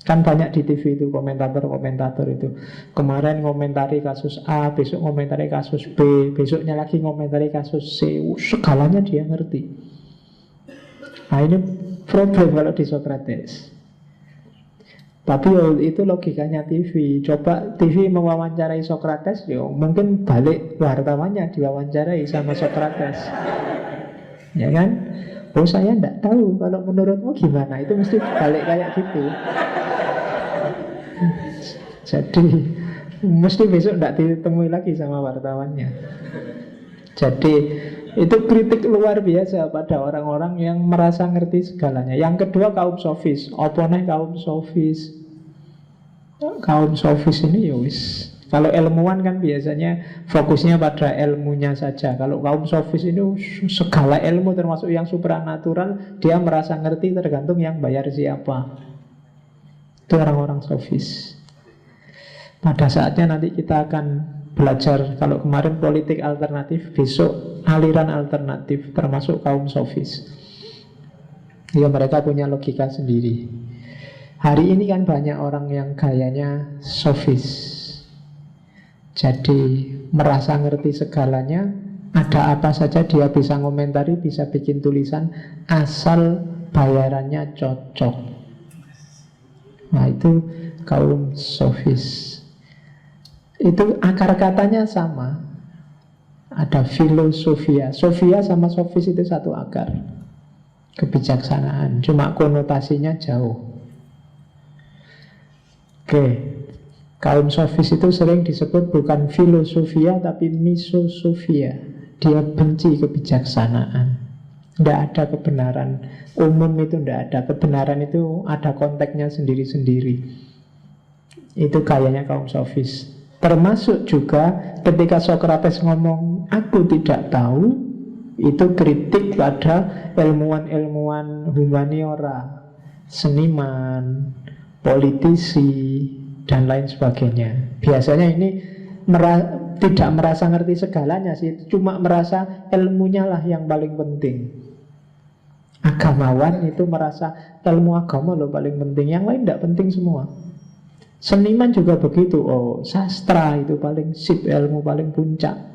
Kan banyak di TV itu komentator-komentator itu. Kemarin ngomentari kasus A, besok ngomentari kasus B, besoknya lagi ngomentari kasus C. Segalanya dia ngerti. Nah ini problem kalau di Socrates. Tapi itu logikanya TV. Coba TV mewawancarai Socrates, mungkin balik wartawannya diwawancarai sama Socrates. Ya kan? Oh saya tidak tahu, kalau menurutmu gimana? Itu mesti balik kayak gitu. Jadi mesti besok tidak ditemui lagi sama wartawannya. Jadi itu kritik luar biasa pada orang-orang yang merasa ngerti segalanya. Yang kedua kaum sofis. Oponnya kaum sofis. Kaum sofis ini ya wis. Kalau ilmuwan kan biasanya fokusnya pada ilmunya saja. Kalau kaum sofis ini segala ilmu termasuk yang supranatural, dia merasa ngerti tergantung yang bayar siapa. Itu orang-orang sofis. Pada saatnya nanti kita akan belajar. Kalau kemarin politik alternatif, besok aliran alternatif, termasuk kaum sofis. Ya mereka punya logika sendiri. Hari ini kan banyak orang yang gayanya sofis. Jadi merasa ngerti segalanya. Ada apa saja dia bisa ngomentari, bisa bikin tulisan, asal bayarannya cocok. Nah itu kaum sofis. Itu akar katanya sama. Ada filosofia. Sofia sama sofis itu satu akar. Kebijaksanaan. Cuma konotasinya jauh. Oke. Kaum sofis itu sering disebut bukan filosofia tapi misosofia. Dia benci kebijaksanaan. Tidak ada kebenaran umum, itu tidak ada. Kebenaran itu ada konteksnya sendiri-sendiri. Itu gayanya kaum sofis. Termasuk juga ketika Socrates ngomong aku tidak tahu, itu kritik pada ilmuwan-ilmuwan humaniora, seniman, politisi, dan lain sebagainya. Biasanya ini tidak merasa ngerti segalanya sih, cuma merasa ilmunya lah yang paling penting. Agamawan itu merasa ilmu agama loh paling penting, yang lain tidak penting semua. Seniman juga begitu. Oh, sastra itu paling sip, ilmu paling puncak.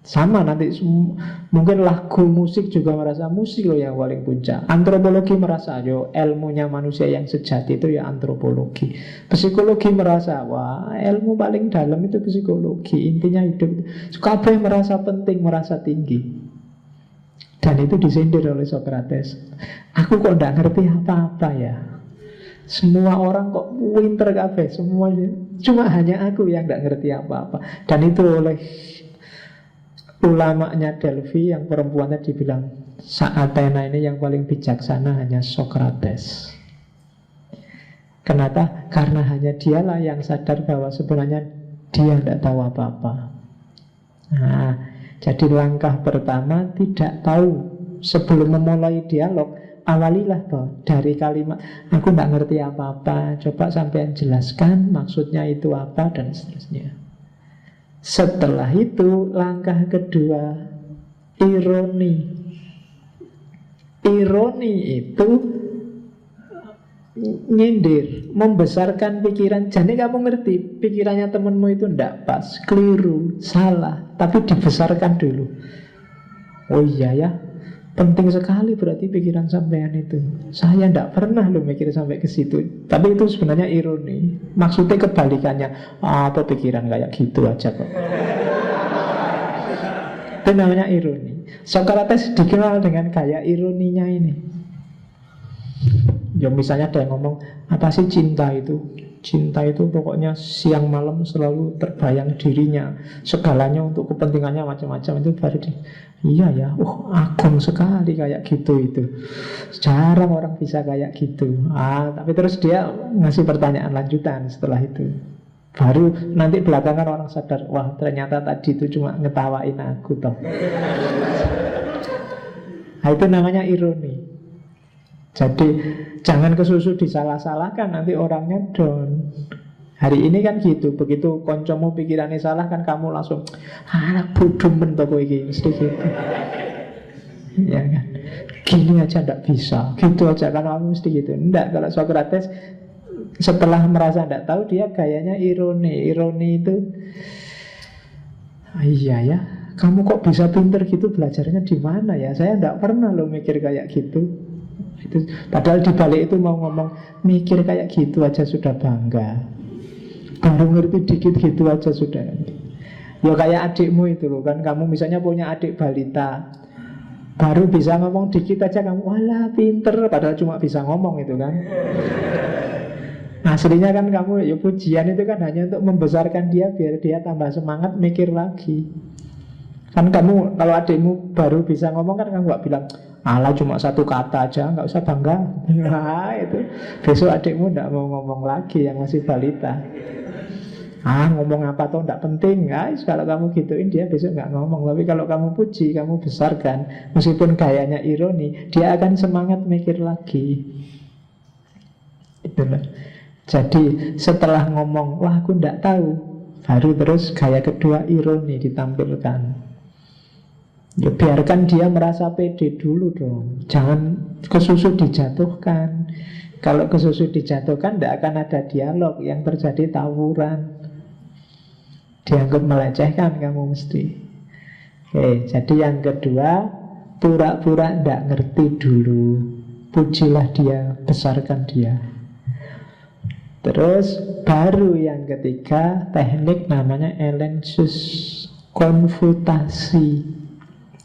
Sama nanti mungkin lagu musik juga merasa musik loh yang paling puncak. Antropologi merasa yo ilmunya manusia yang sejati itu ya antropologi. Psikologi merasa wah ilmu paling dalam itu psikologi. Intinya hidup. Kabeh merasa penting, merasa tinggi. Dan itu disindir oleh Socrates. Aku kok tidak ngerti apa-apa ya. Semua orang kok pinter kabeh, semua, cuma hanya aku yang nggak ngerti apa-apa. Dan itu oleh ulamanya Delphi yang perempuan tadi bilang, saat Athena ini yang paling bijaksana hanya Socrates. Kenapa? Karena hanya dialah yang sadar bahwa sebenarnya dia tidak tahu apa-apa. Nah, jadi langkah pertama tidak tahu. Sebelum memulai dialog, awalilah dari kalimat, aku tidak ngerti apa-apa, coba sampean jelaskan maksudnya itu apa, dan seterusnya. Setelah itu langkah kedua, ironi. Ironi itu nyindir, membesarkan pikiran. Jadi kamu ngerti pikirannya temenmu itu ndak pas, keliru, salah, tapi dibesarkan dulu. Oh iya ya, penting sekali berarti pikiran sampean itu. Saya ndak pernah loh mikir sampai ke situ. Tapi itu sebenarnya ironi. Maksudnya kebalikannya. Apa pikiran kayak gitu aja kok. Itu namanya ironi. Socrates dikenal dengan gaya ironinya ini. Ya misalnya ada yang ngomong, apa sih cinta itu? Cinta itu pokoknya siang malam selalu terbayang dirinya, segalanya untuk kepentingannya macam-macam. Itu baru iya ya, agung sekali kayak gitu itu. Jarang orang bisa kayak gitu. Tapi terus dia ngasih pertanyaan lanjutan setelah itu. Baru nanti belakangan orang sadar, wah ternyata tadi itu cuma ngetawain aku toh. Nah, itu namanya ironi. Jadi jangan kesusu disalah-salahkan, nanti orangnya down. Hari ini kan gitu, begitu koncomu pikirannya salah kan kamu langsung anak bodoh mentoko iki mesti gitu. Ya kan? Gini aja ndak bisa, gitu aja kan kamu mesti gitu. Ndak, kalau Socrates setelah merasa ndak tahu dia gayanya ironi. Ironi itu iya ya, kamu kok bisa pinter gitu, belajarnya di mana ya? Saya ndak pernah loh mikir kayak gitu. Itu, padahal dibalik itu mau ngomong mikir kayak gitu aja sudah bangga, baru ngerti dikit gitu aja sudah. Ya kayak adikmu itu loh kan, kamu misalnya punya adik balita, baru bisa ngomong dikit aja kamu walah pinter, padahal cuma bisa ngomong itu kan. Aslinya kan kamu ya pujian itu kan hanya untuk membesarkan dia biar dia tambah semangat mikir lagi. Kan kamu kalau adikmu baru bisa ngomong kan kamu gak bilang alah cuma satu kata aja, nggak usah bangga. Nah itu besok adikmu nggak mau ngomong lagi yang masih balita. Ngomong apa tuh nggak penting, guys. Kalau kamu gituin dia besok nggak ngomong. Tapi kalau kamu puji, kamu besarkan, meskipun gayanya ironi, dia akan semangat mikir lagi. Itulah. Jadi setelah ngomong, wah aku nggak tahu, baru terus gaya kedua ironi ditampilkan. Ya biarkan dia merasa pede dulu dong. Jangan kesusu dijatuhkan. Kalau kesusu dijatuhkan tidak akan ada dialog, yang terjadi tawuran. Dianggap melecehkan kamu mesti. Oke, jadi yang kedua, pura-pura tidak ngerti dulu. Pujilah dia, besarkan dia. Terus baru yang ketiga, teknik namanya elensus, konfutasi.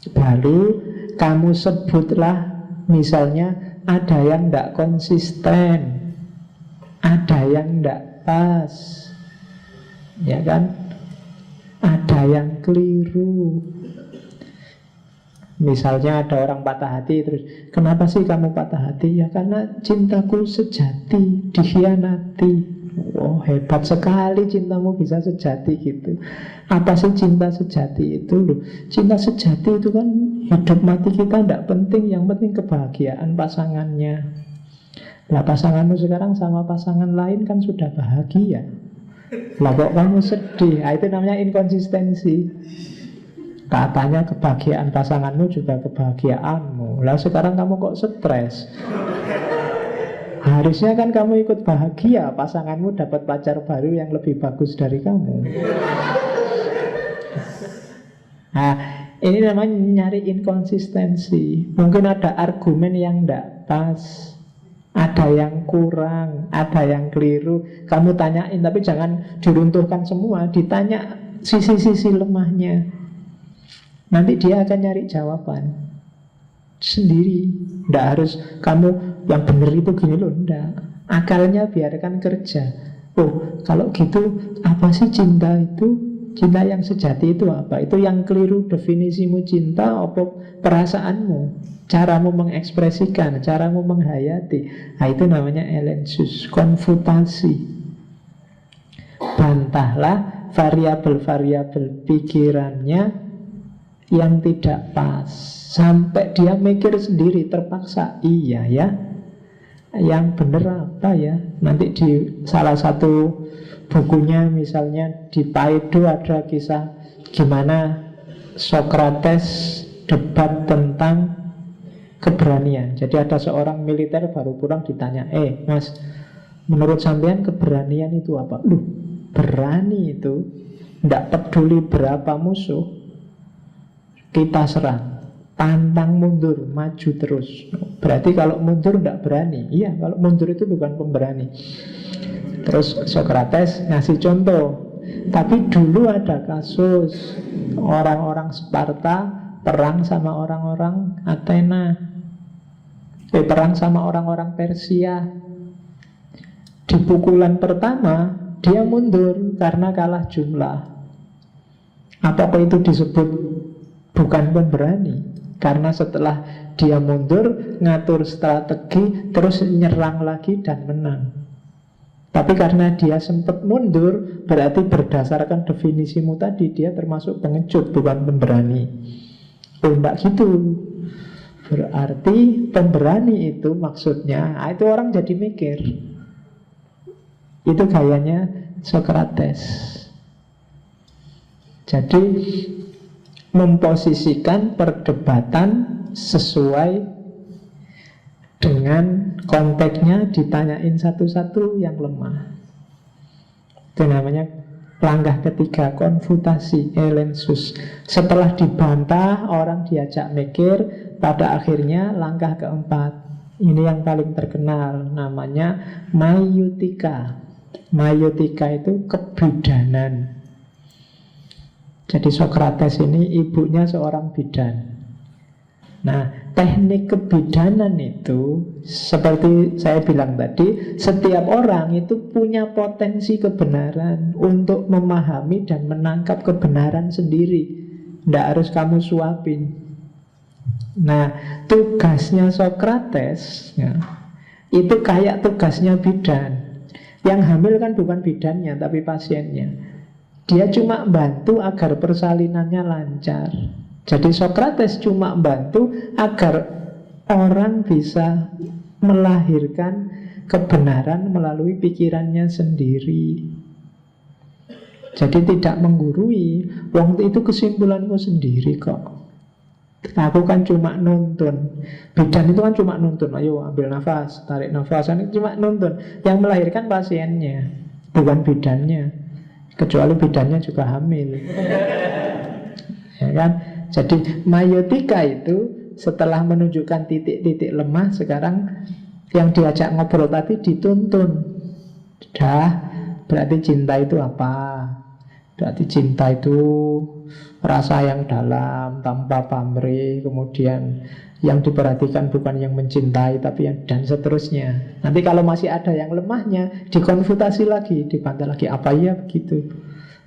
Baru kamu sebutlah, misalnya ada yang tidak konsisten, ada yang tidak pas, ya kan? Ada yang keliru. Misalnya ada orang patah hati, terus kenapa sih kamu patah hati? Ya karena cintaku sejati dikhianati. Oh hebat sekali cintamu bisa sejati gitu. Apa sih cinta sejati itu loh? Cinta sejati itu kan hidup mati kita tidak penting, yang penting kebahagiaan pasangannya. Lah pasanganmu sekarang sama pasangan lain kan sudah bahagia. Lah kok kamu sedih? Itu namanya inkonsistensi. Katanya kebahagiaan pasanganmu juga kebahagiaanmu. Lah sekarang kamu kok stres? Harusnya kan kamu ikut bahagia, pasanganmu dapat pacar baru yang lebih bagus dari kamu. Nah, ini namanya nyari inkonsistensi. Mungkin ada argumen yang tidak pas, ada yang kurang, ada yang keliru. Kamu tanyain, tapi jangan diruntuhkan semua. Ditanya sisi-sisi lemahnya. Nanti dia akan nyari jawaban sendiri. Tidak harus kamu yang benar itu gini loh, enggak. Akalnya biarkan kerja. Oh, kalau gitu apa sih cinta itu? Cinta yang sejati itu apa? Itu yang keliru definisimu cinta apa perasaanmu? Caramu mengekspresikan, caramu menghayati. Nah, itu namanya elensus, konfutasi. Bantahlah variabel-variabel pikirannya yang tidak pas, sampai dia mikir sendiri, terpaksa. Iya ya, yang benar apa ya? Nanti di salah satu bukunya, misalnya di Paido, ada kisah gimana Socrates debat tentang keberanian. Jadi ada seorang militer baru pulang ditanya, mas, menurut sampean keberanian itu apa? Loh, berani itu tidak peduli berapa musuh, kita serang, pantang mundur, maju terus. Berarti kalau mundur tidak berani. Iya, kalau mundur itu bukan pemberani. Terus Socrates ngasih contoh, tapi dulu ada kasus orang-orang Sparta perang sama orang-orang Athena, perang sama orang-orang Persia. Di pukulan pertama dia mundur karena kalah jumlah. Apakah itu disebut bukan pemberani? Karena setelah dia mundur, ngatur strategi, terus nyerang lagi dan menang. Tapi karena dia sempat mundur, berarti berdasarkan definisimu tadi, dia termasuk pengecut, bukan pemberani. Oh, enggak gitu. Berarti pemberani itu maksudnya, itu orang jadi mikir. Itu gayanya Socrates. Jadi memposisikan perdebatan sesuai dengan konteksnya, ditanyain satu-satu yang lemah. Itu namanya langkah ketiga, konfutasi, elensus. Setelah dibantah, orang diajak mikir, pada akhirnya langkah keempat. Ini yang paling terkenal, namanya maiotika. Maiotika itu kebidanan. Jadi Socrates ini ibunya seorang bidan. Nah, teknik kebidanan itu seperti saya bilang tadi, setiap orang itu punya potensi kebenaran untuk memahami dan menangkap kebenaran sendiri. Tidak harus kamu suapin. Nah, tugasnya Socrates ya, itu kayak tugasnya bidan. Yang hamil kan bukan bidannya, tapi pasiennya. Dia cuma bantu agar persalinannya lancar. Jadi Socrates cuma bantu agar orang bisa melahirkan kebenaran melalui pikirannya sendiri. Jadi tidak menggurui. Wong itu kesimpulanmu sendiri kok. Aku kan cuma nuntun. Bidan itu kan cuma nuntun. Ayo ambil nafas, tarik nafas. Ini cuma nuntun. Yang melahirkan pasiennya, bukan bidannya. Kecuali bidannya juga hamil. Ya kan? Jadi maiotika itu setelah menunjukkan titik-titik lemah, sekarang yang diajak ngobrol tadi dituntun. Dah, berarti cinta itu apa? Berarti cinta itu rasa yang dalam, tanpa pamrih. Kemudian yang diperhatikan bukan yang mencintai, tapi yang dan seterusnya. Nanti kalau masih ada yang lemahnya, dikonfutasi lagi, dibantah lagi, apa ya begitu.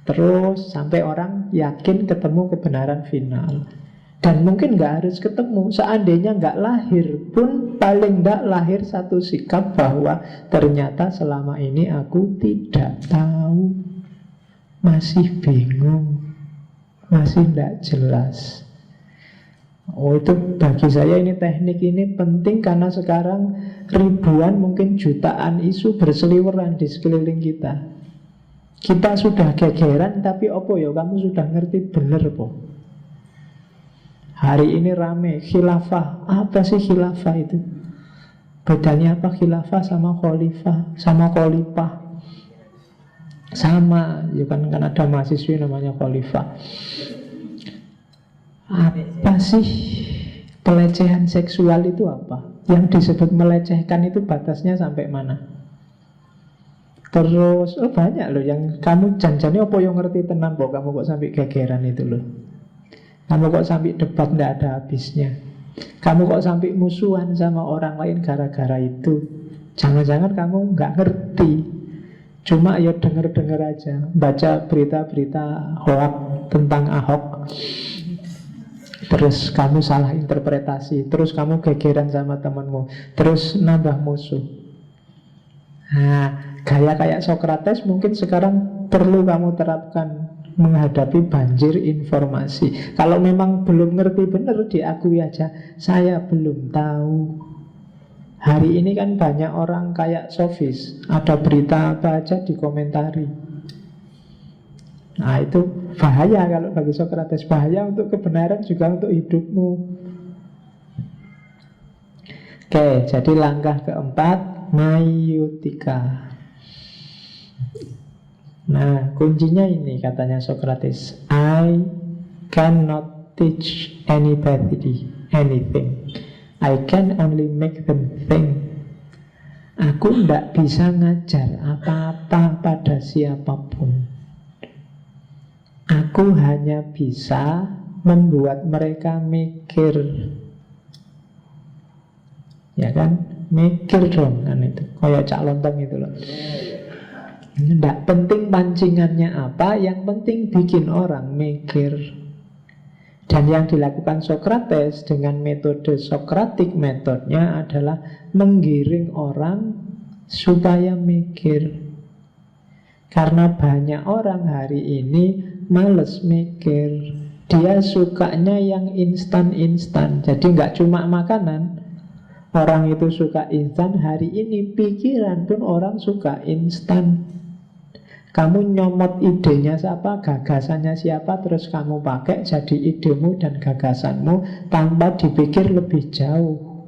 Terus sampai orang yakin ketemu kebenaran final. Dan mungkin gak harus ketemu. Seandainya gak lahir pun, paling gak lahir satu sikap bahwa ternyata selama ini aku tidak tahu, masih bingung, masih gak jelas. Oh, itu bagi saya ini teknik ini penting karena sekarang ribuan mungkin jutaan isu berseliweran di sekeliling kita. Kita sudah gegeran, tapi opo ya kamu sudah ngerti bener po. Hari ini rame khilafah. Apa sih khilafah itu? Bedanya apa khilafah sama khalifah, sama khalifah? Sama, ya kan ada mahasiswi namanya khalifah. Apa sih pelecehan seksual itu apa? Yang disebut melecehkan itu batasnya sampai mana? Terus banyak loh yang kamu janjane apa yang ngerti tenan kok kamu kok sampai gegeran itu loh. Kamu kok sampai debat nggak ada habisnya. Kamu kok sampai musuhan sama orang lain gara-gara itu. Jangan-jangan kamu nggak ngerti, cuma ya denger-denger aja, baca berita-berita hoax tentang Ahok, terus kamu salah interpretasi, terus kamu gegeran sama temanmu, terus nambah musuh. Nah, gaya kayak Socrates mungkin sekarang perlu kamu terapkan menghadapi banjir informasi. Kalau memang belum ngerti benar, diakui aja, saya belum tahu. Hari ini kan banyak orang kayak sofis, ada berita apa aja dikomentari. Nah itu bahaya kalau bagi Socrates, bahaya untuk kebenaran juga untuk hidupmu. Oke, jadi langkah keempat, maiotika. Nah, kuncinya ini katanya Socrates, I cannot teach anybody anything. I can only make them think. Aku tidak bisa ngajar apa-apa pada siapapun. Aku hanya bisa membuat mereka mikir. Ya kan? Mikir dong kan itu. Kayak Cak Lontong itu loh. Tidak penting pancingannya apa, yang penting bikin orang mikir. Dan yang dilakukan Socrates dengan metode Sokratik, metodenya adalah menggiring orang supaya mikir. Karena banyak orang hari ini males mikir. Dia sukanya yang instan-instan. Jadi nggak cuma makanan, orang itu suka instan. Hari ini pikiran pun orang suka instan. Kamu nyomot idenya siapa, gagasannya siapa, terus kamu pakai jadi idemu dan gagasanmu tanpa dipikir lebih jauh.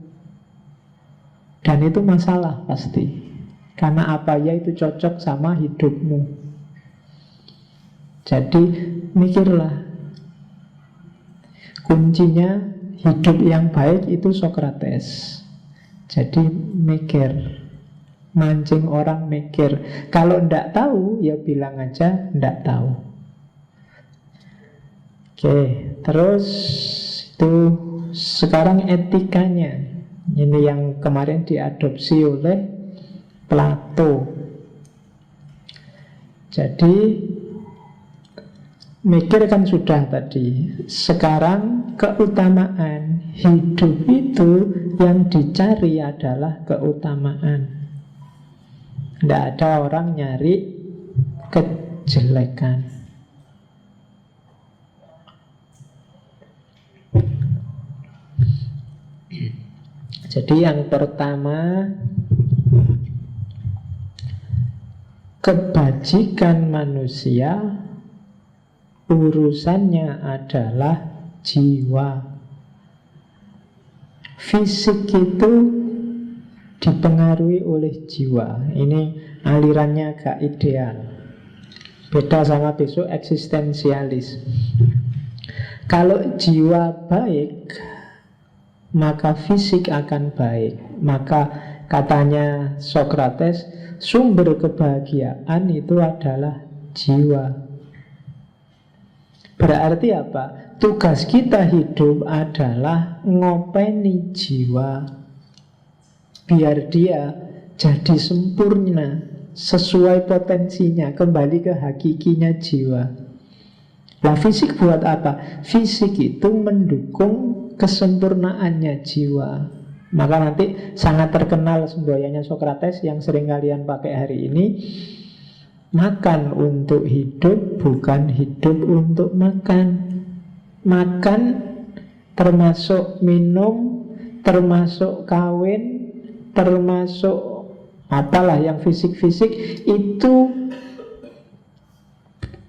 Dan itu masalah pasti. Karena apa ya itu cocok sama hidupmu. Jadi mikirlah. Kuncinya hidup yang baik itu Socrates. Jadi mikir. Mancing orang mikir. Kalau ndak tahu, ya bilang aja ndak tahu. Oke, terus itu sekarang etikanya. Ini yang kemarin diadopsi oleh Plato. Jadi mikir kan sudah tadi. Sekarang keutamaan hidup itu yang dicari adalah keutamaan. Tidak ada orang nyari kejelekan. Jadi yang pertama, kebajikan manusia urusannya adalah jiwa. Fisik itu dipengaruhi oleh jiwa. Ini alirannya agak ideal. Beda sama besok eksistensialis. Kalau jiwa baik, maka fisik akan baik. Maka katanya Socrates, sumber kebahagiaan itu adalah jiwa. Berarti apa? Tugas kita hidup adalah ngopeni jiwa biar dia jadi sempurna sesuai potensinya, kembali ke hakikinya jiwa. Nah, fisik buat apa? Fisik itu mendukung kesempurnaannya jiwa. Maka nanti sangat terkenal semboyannya Socrates yang sering kalian pakai hari ini, makan untuk hidup, bukan hidup untuk makan. Makan termasuk minum, termasuk kawin, termasuk apalah yang fisik-fisik itu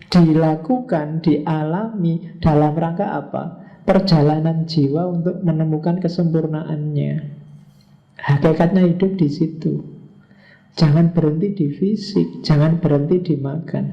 dilakukan, dialami dalam rangka apa? Perjalanan jiwa untuk menemukan kesempurnaannya. Hakikatnya hidup di situ. Jangan berhenti di fisik, jangan berhenti di makan.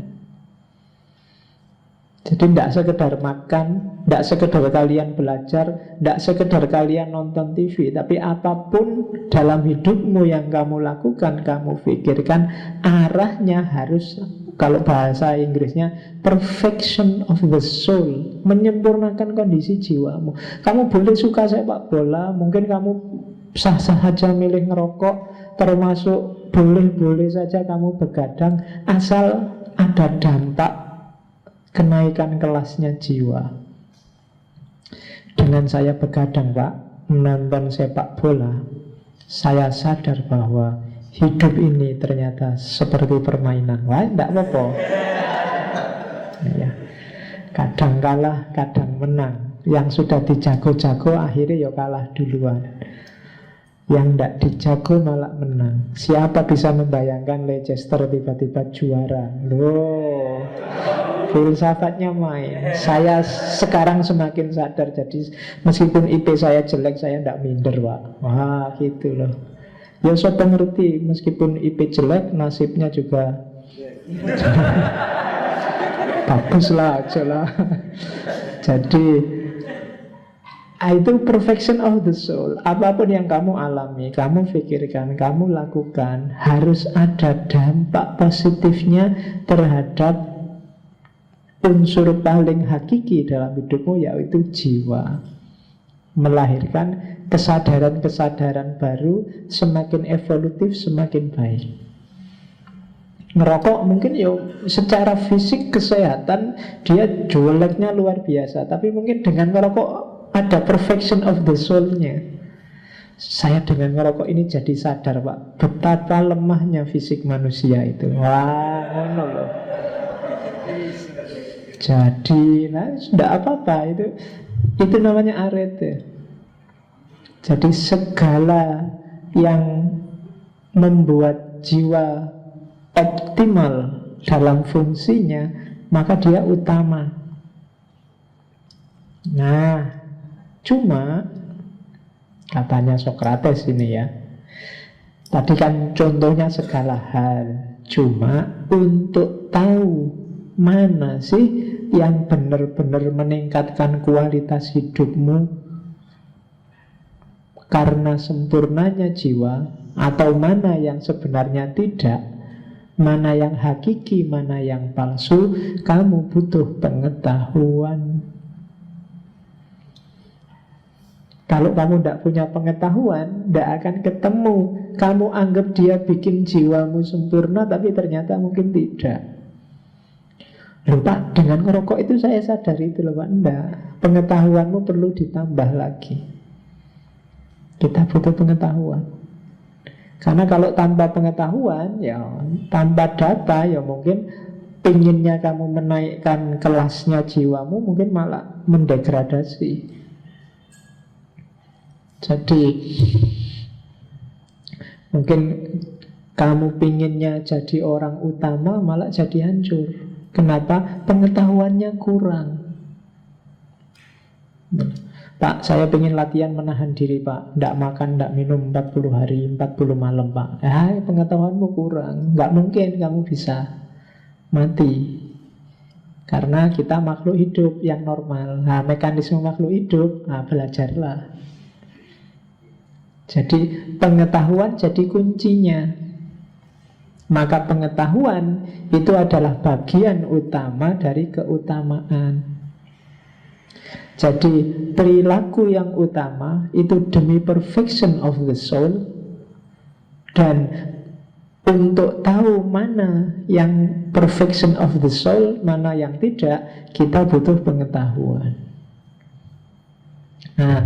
Jadi tidak sekedar makan, tidak sekedar kalian belajar, tidak sekedar kalian nonton TV, tapi apapun dalam hidupmu yang kamu lakukan, kamu pikirkan, arahnya harus, kalau bahasa Inggrisnya, perfection of the soul, menyempurnakan kondisi jiwamu. Kamu boleh suka sepak bola, mungkin kamu sah-sah saja milih ngerokok, termasuk boleh-boleh saja kamu begadang, asal ada dampak kenaikan kelasnya jiwa. Dengan saya begadang, Pak, menonton sepak bola, saya sadar bahwa hidup ini ternyata seperti permainan. Wah, tidak apa-apa. Ya. Kadang kalah, kadang menang. Yang sudah dijago-jago akhirnya ya kalah duluan. Yang tidak dijago malah menang. Siapa bisa membayangkan Leicester tiba-tiba juara? Loh, filsafatnya main. Saya sekarang semakin sadar. Jadi meskipun IP saya jelek, saya tidak minder, Pak. Wah, gitu loh. Ya saya ngerti, meskipun IP jelek, nasibnya juga baguslah aja lah. Jadi itu perfection of the soul. Apapun yang kamu alami, kamu pikirkan, kamu lakukan, harus ada dampak positifnya terhadap unsur paling hakiki dalam hidupmu, yaitu jiwa. Melahirkan kesadaran-kesadaran baru, semakin evolutif, semakin baik. Ngerokok mungkin ya secara fisik kesehatan dia jeleknya luar biasa, tapi mungkin dengan ngerokok ada perfection of the soul-nya. Saya dengan ngerokok ini jadi sadar, Pak, betapa lemahnya fisik manusia itu. Wah, ngono loh. Jadi, tidak apa-apa, itu namanya arete. Jadi segala yang membuat jiwa optimal dalam fungsinya, maka dia utama. Nah, cuma katanya Sokrates ini ya, tadi kan contohnya segala hal. Cuma untuk tahu mana sih yang benar-benar meningkatkan kualitas hidupmu karena sempurnanya jiwa, atau mana yang sebenarnya tidak, mana yang hakiki, mana yang palsu, kamu butuh pengetahuan. Kalau kamu tidak punya pengetahuan, tidak akan ketemu. Kamu anggap dia bikin jiwamu sempurna, tapi ternyata mungkin tidak. Loh Pak, dengan ngerokok itu saya sadar itu loh Pak. Enggak, pengetahuanmu perlu ditambah lagi. Kita butuh pengetahuan. Karena kalau tanpa pengetahuan, ya tanpa data, ya mungkin pinginnya kamu menaikkan kelasnya jiwamu, mungkin malah mendegradasi. Jadi mungkin kamu pinginnya jadi orang utama, malah jadi hancur. Kenapa? Pengetahuannya kurang. Pak, saya pengen latihan menahan diri Pak, tidak makan, tidak minum 40 hari, 40 malam Pak. Pengetahuanmu kurang. Nggak mungkin kamu bisa mati. Karena kita makhluk hidup yang normal. Mekanisme makhluk hidup, belajarlah. Jadi pengetahuan jadi kuncinya. Maka pengetahuan itu adalah bagian utama dari keutamaan. Jadi perilaku yang utama itu demi perfection of the soul. Dan untuk tahu mana yang perfection of the soul, mana yang tidak, kita butuh pengetahuan. Nah,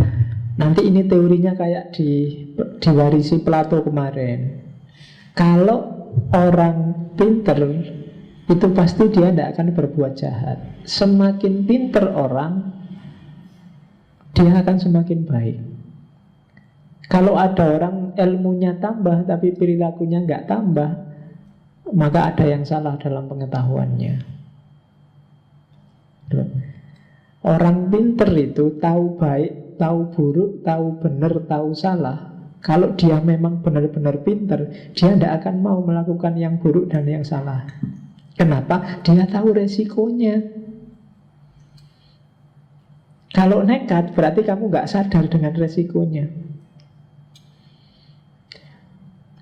nanti ini teorinya kayak diwarisi Plato kemarin. Kalau orang pinter itu pasti dia tidak akan berbuat jahat. Semakin pinter orang, dia akan semakin baik. Kalau ada orang ilmunya tambah tapi perilakunya nggak tambah, maka ada yang salah dalam pengetahuannya. Orang pinter itu tahu baik, tahu buruk, tahu benar, tahu salah. Kalau dia memang benar-benar pinter, dia tidak akan mau melakukan yang buruk dan yang salah. Kenapa? Dia tahu resikonya. Kalau nekat, berarti kamu nggak sadar dengan resikonya.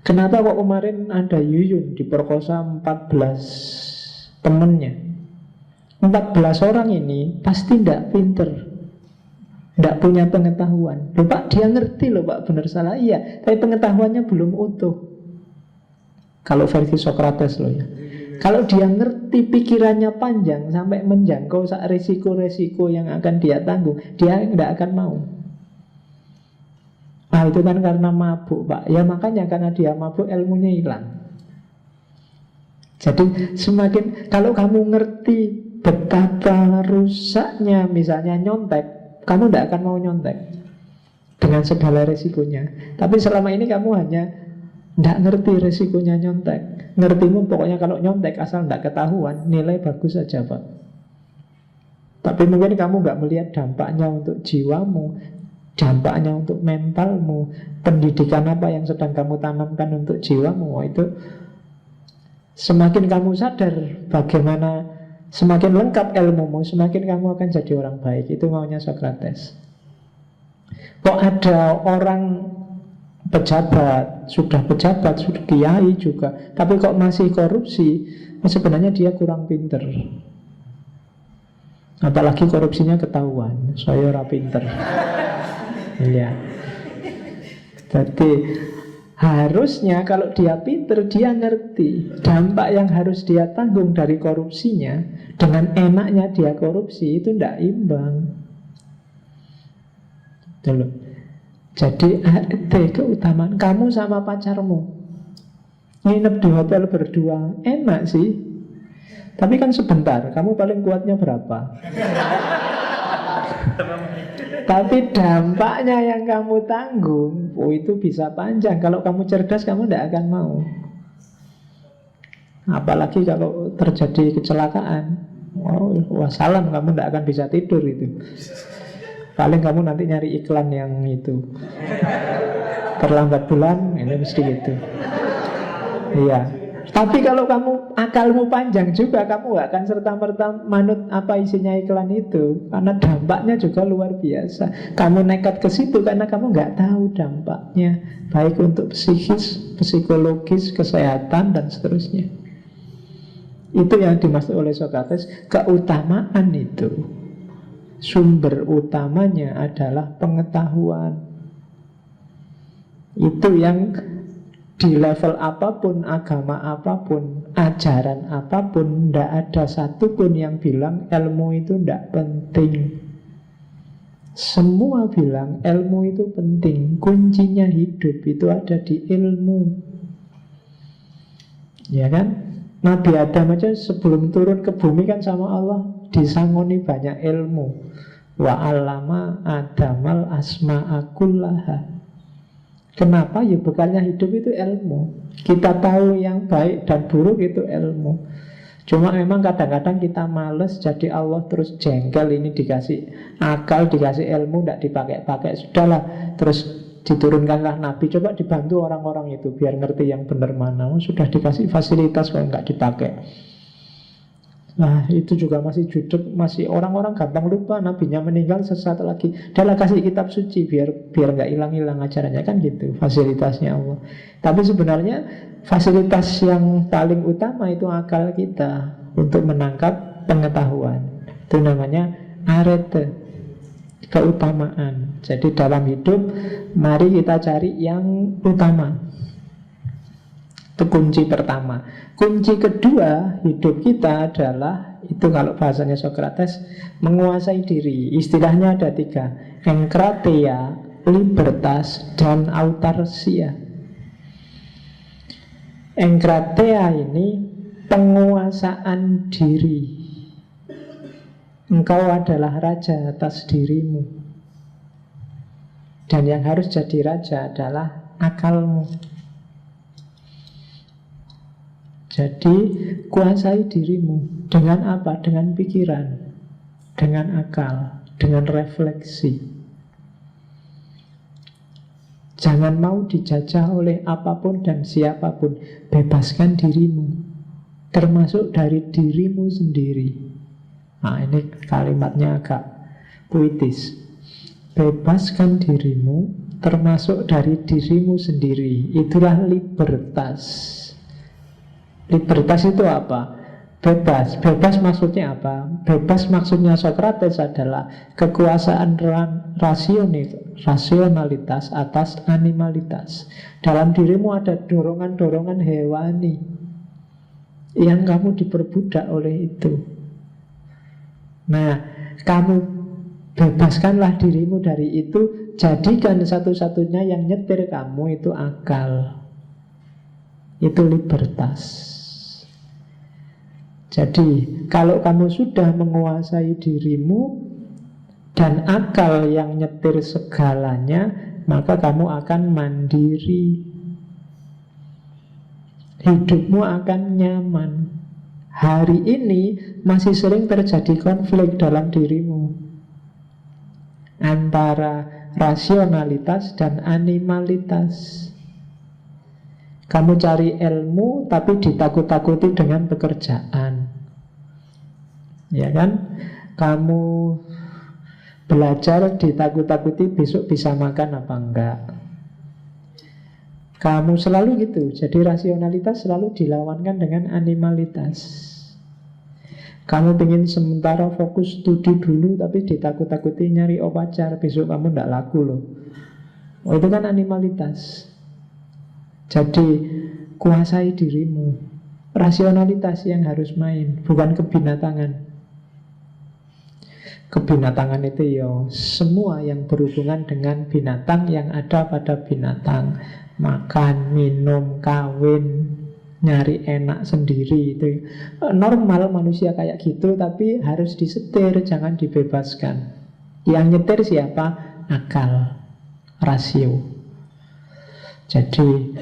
Kenapa kok kemarin ada Yuyun diperkosa 14 temennya? 14 orang ini pasti tidak pinter, tidak punya pengetahuan. Loh Pak, dia ngerti loh Pak, benar salah. Iya, tapi pengetahuannya belum utuh. Kalau versi Socrates loh ya. Kalau dia ngerti, pikirannya panjang sampai menjangkau resiko-resiko yang akan dia tanggung, dia tidak akan mau. Nah itu kan karena mabuk Pak. Ya makanya karena dia mabuk ilmunya hilang. Jadi semakin, kalau kamu ngerti betapa rusaknya misalnya nyontek, kamu tidak akan mau nyontek dengan segala resikonya. Tapi selama ini kamu hanya tidak ngerti resikonya nyontek. Ngertimu pokoknya kalau nyontek asal tidak ketahuan, nilai bagus saja Pak. Tapi mungkin kamu nggak melihat dampaknya untuk jiwamu, dampaknya untuk mentalmu, pendidikan apa yang sedang kamu tanamkan untuk jiwamu. Wah, itu semakin kamu sadar bagaimana, semakin lengkap ilmumu, semakin kamu akan jadi orang baik. Itu maunya Socrates. Kok ada orang pejabat, sudah kiai juga, tapi kok masih korupsi, sebenarnya dia kurang pinter. Apalagi korupsinya ketahuan, saya ora pinter. Iya. Jadi harusnya kalau dia pinter, dia ngerti dampak yang harus dia tanggung dari korupsinya. Dengan enaknya dia korupsi, itu tidak imbang. Dulu. Jadi ada keutamaan. Kamu sama pacarmu nginep di hotel berdua, enak sih. Tapi kan sebentar, kamu paling kuatnya berapa? Tapi dampaknya yang kamu tanggung, oh itu bisa panjang. Kalau kamu cerdas, kamu tidak akan mau. Apalagi kalau terjadi kecelakaan, wassalam, kamu tidak akan bisa tidur itu. Paling kamu nanti nyari iklan yang itu, terlambat bulan, ini mesti gitu. Iya. Tapi kalau kamu akalmu panjang juga, kamu gak akan serta-merta manut apa isinya iklan itu, karena dampaknya juga luar biasa. Kamu nekat ke situ karena kamu gak tahu dampaknya, baik untuk psikis, psikologis, kesehatan, dan seterusnya. Itu yang dimaksud oleh Socrates, keutamaan itu. Sumber utamanya adalah pengetahuan. Itu yang di level apapun, agama apapun, ajaran apapun, tidak ada satupun yang bilang ilmu itu tidak penting. Semua bilang ilmu itu penting. Kuncinya hidup itu ada di ilmu. Ya kan? Nabi Adam aja sebelum turun ke bumi kan sama Allah disangoni banyak ilmu. Wa 'allama Adamal asma'a kullaha. Kenapa? Ya bekalnya hidup itu ilmu. Kita tahu yang baik dan buruk itu ilmu. Cuma memang kadang-kadang kita males, jadi Allah terus jengkel. Ini dikasih akal, dikasih ilmu, tidak dipakai-pakai. Sudahlah, terus diturunkanlah Nabi. Coba dibantu orang-orang itu biar ngerti yang benar mana. Sudah dikasih fasilitas kok nggak dipakai. Nah itu juga masih judek, masih orang-orang gampang lupa. Nabinya meninggal sesaat lagi, adalah kasih kitab suci biar nggak hilang-hilang ajarannya, kan gitu fasilitasnya Allah. Tapi sebenarnya fasilitas yang paling utama itu akal kita untuk menangkap pengetahuan. Itu namanya arete, keutamaan. Jadi dalam hidup mari kita cari yang utama. Itu kunci pertama. Kunci kedua hidup kita adalah, itu kalau bahasanya Socrates, menguasai diri. Istilahnya ada 3: enkrateia, libertas, dan autarsia. Enkrateia ini penguasaan diri. Engkau adalah raja atas dirimu, dan yang harus jadi raja adalah akalmu. Jadi kuasai dirimu. Dengan apa? Dengan pikiran, dengan akal, dengan refleksi. Jangan mau dijajah oleh apapun dan siapapun. Bebaskan dirimu, termasuk dari dirimu sendiri. Nah ini kalimatnya agak puitis. Bebaskan dirimu, termasuk dari dirimu sendiri. Itulah libertas. Libertas itu apa? Bebas. Bebas maksudnya apa? Bebas maksudnya Sokrates adalah kekuasaan rasionalitas atas animalitas. Dalam dirimu ada dorongan-dorongan hewani yang kamu diperbudak oleh itu. Nah, kamu bebaskanlah dirimu dari itu. Jadikan satu-satunya yang nyetir kamu itu akal. Itu libertas. Jadi, kalau kamu sudah menguasai dirimu dan akal yang nyetir segalanya, maka kamu akan mandiri. Hidupmu akan nyaman. Hari ini masih sering terjadi konflik dalam dirimu antara rasionalitas dan animalitas. Kamu cari ilmu tapi ditakut-takuti dengan pekerjaan, ya kan? Kamu belajar ditakut-takuti besok bisa makan apa enggak. Kamu selalu gitu. Jadi rasionalitas selalu dilawankan dengan animalitas. Kamu ingin sementara fokus studi dulu tapi ditakut-takuti nyari pacar, besok kamu enggak laku loh. Oh, itu kan animalitas. Jadi kuasai dirimu. Rasionalitas yang harus main, bukan kebinatangan. Kebinatangan itu ya semua yang berhubungan dengan binatang yang ada pada binatang. Makan, minum, kawin, nyari enak sendiri. Itu normal manusia kayak gitu, tapi harus disetir, jangan dibebaskan. Yang nyetir siapa? Akal, rasio. Jadi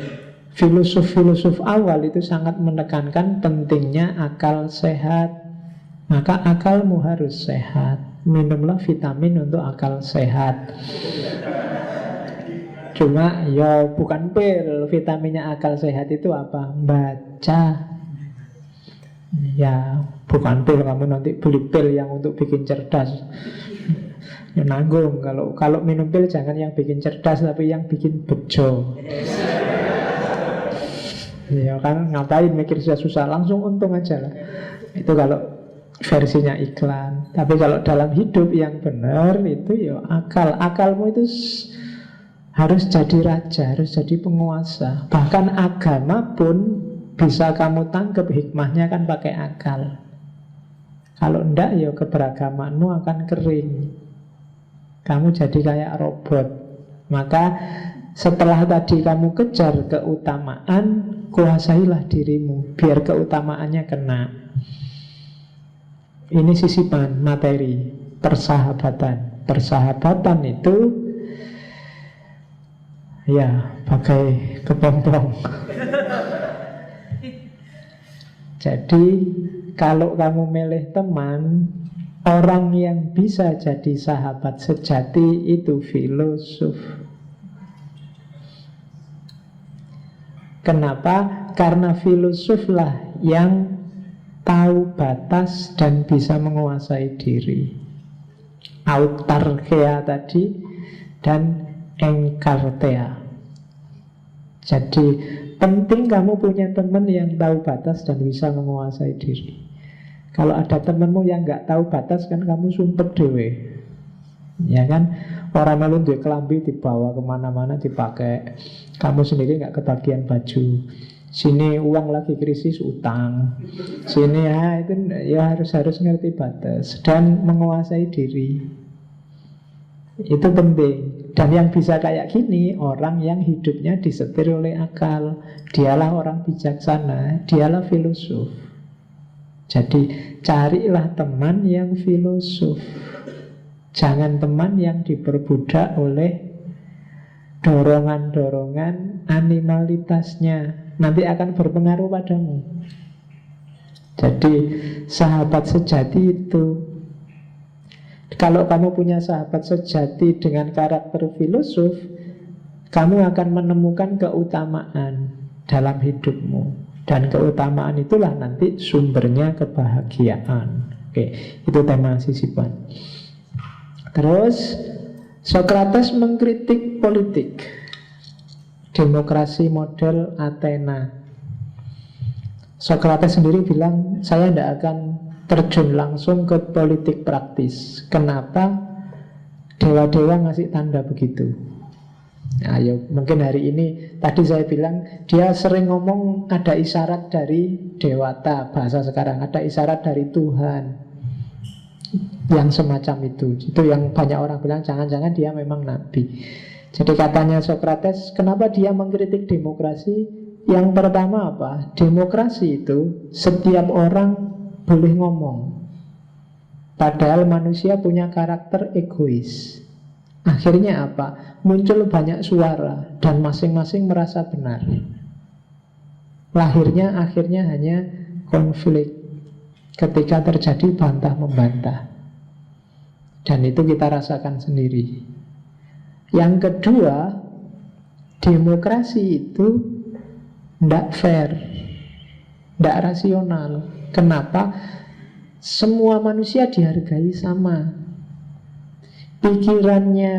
filosof-filosof awal itu sangat menekankan pentingnya akal sehat. Maka akalmu harus sehat. Minumlah vitamin untuk akal sehat. Cuma ya bukan pil. Vitaminnya akal sehat itu apa? Baca. Ya bukan pil, kamu nanti beli pil yang untuk bikin cerdas. Ya nanggung. Kalau minum pil jangan yang bikin cerdas, tapi yang bikin bejo. Ya kan, ngapain mikir susah-susah, langsung untung aja lah. Itu kalau versinya iklan. Tapi kalau dalam hidup yang benar itu ya akal. Akalmu itu harus jadi raja, harus jadi penguasa. Bahkan agama pun bisa kamu tangkap hikmahnya kan pakai akal. Kalau enggak ya keberagamanmu akan kering. Kamu jadi kayak robot. Maka setelah tadi kamu kejar keutamaan, kuasailah dirimu biar keutamaannya kena. Ini sisipan materi persahabatan. Persahabatan itu ya bagai kepompong. Jadi kalau kamu milih teman, orang yang bisa jadi sahabat sejati itu filosof. Kenapa? Karena filosoflah yang tahu batas dan bisa menguasai diri. Autarkia tadi dan enkartea. Jadi penting kamu punya teman yang tahu batas dan bisa menguasai diri. Kalau ada temanmu yang nggak tahu batas kan kamu sumpet dewe. Ya kan? Orang melu duwe kelambi dibawa kemana-mana dipakai. Kamu sendiri nggak kebagian baju. Sini uang lagi krisis utang. Sini ya itu ya harus ngerti batas dan menguasai diri. Itu penting. Dan yang bisa kayak gini orang yang hidupnya disetir oleh akal. Dialah orang bijaksana, dialah filosof. Jadi carilah teman yang filosof. Jangan teman yang diperbudak oleh dorongan-dorongan animalitasnya. Nanti akan berpengaruh padamu. Jadi sahabat sejati itu, kalau kamu punya sahabat sejati dengan karakter filosof, kamu akan menemukan keutamaan dalam hidupmu. Dan keutamaan itulah nanti sumbernya kebahagiaan. Oke, itu tema sisipan. Terus Sokrates mengkritik politik, demokrasi model Athena. Sokrates sendiri bilang, saya tidak akan terjun langsung ke politik praktis. Kenapa? Dewa-dewa ngasih tanda begitu. Nah, ya, mungkin hari ini, tadi saya bilang, dia sering ngomong ada isyarat dari dewata, bahasa sekarang, ada isyarat dari Tuhan. Yang semacam itu. Itu yang banyak orang bilang, jangan-jangan dia memang nabi. Jadi katanya Sokrates, kenapa dia mengkritik demokrasi? Yang pertama apa? Demokrasi itu setiap orang boleh ngomong. Padahal manusia punya karakter egois. Akhirnya apa? Muncul banyak suara dan masing-masing merasa benar. Lahirnya akhirnya hanya konflik ketika terjadi bantah-membantah. Dan itu kita rasakan sendiri. Yang kedua, demokrasi itu tidak fair, tidak rasional. Kenapa? Semua manusia dihargai sama. Pikirannya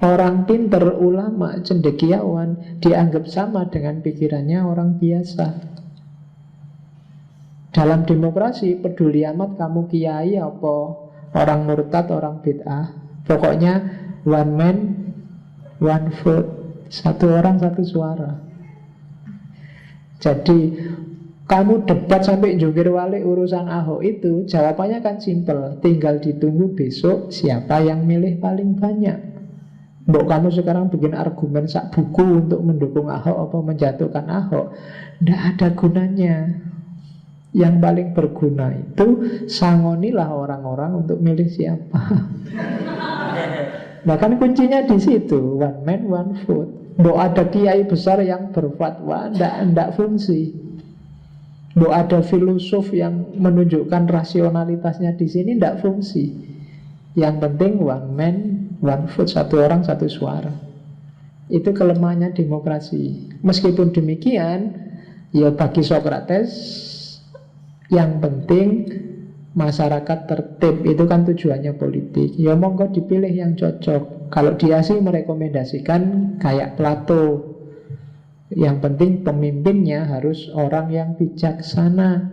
orang pinter, ulama, cendekiawan dianggap sama dengan pikirannya orang biasa. Dalam demokrasi peduli amat kamu kiai apa orang murtad, orang bid'ah. Pokoknya one man, one vote. Satu orang, satu suara. Jadi kamu debat sampai jungkir balik urusan Ahok itu, jawabannya kan simpel. Tinggal ditunggu besok siapa yang milih paling banyak. Mbok kamu sekarang bikin argumen sak buku untuk mendukung Ahok apa menjatuhkan Ahok, tidak ada gunanya. Yang paling berguna itu sangonilah orang-orang untuk milih siapa. Nah kan kuncinya di situ, one man one vote. Mbok ada kiai besar yang berfatwa, ndak fungsi. Mbok ada filosof yang menunjukkan rasionalitasnya di sini, ndak fungsi. Yang penting one man one vote, satu orang satu suara. Itu kelemahannya demokrasi. Meskipun demikian, ya bagi Sokrates yang penting masyarakat tertib. Itu kan tujuannya politik. Ya monggo dipilih yang cocok. Kalau dia sih merekomendasikan kayak Plato, yang penting pemimpinnya harus orang yang bijaksana,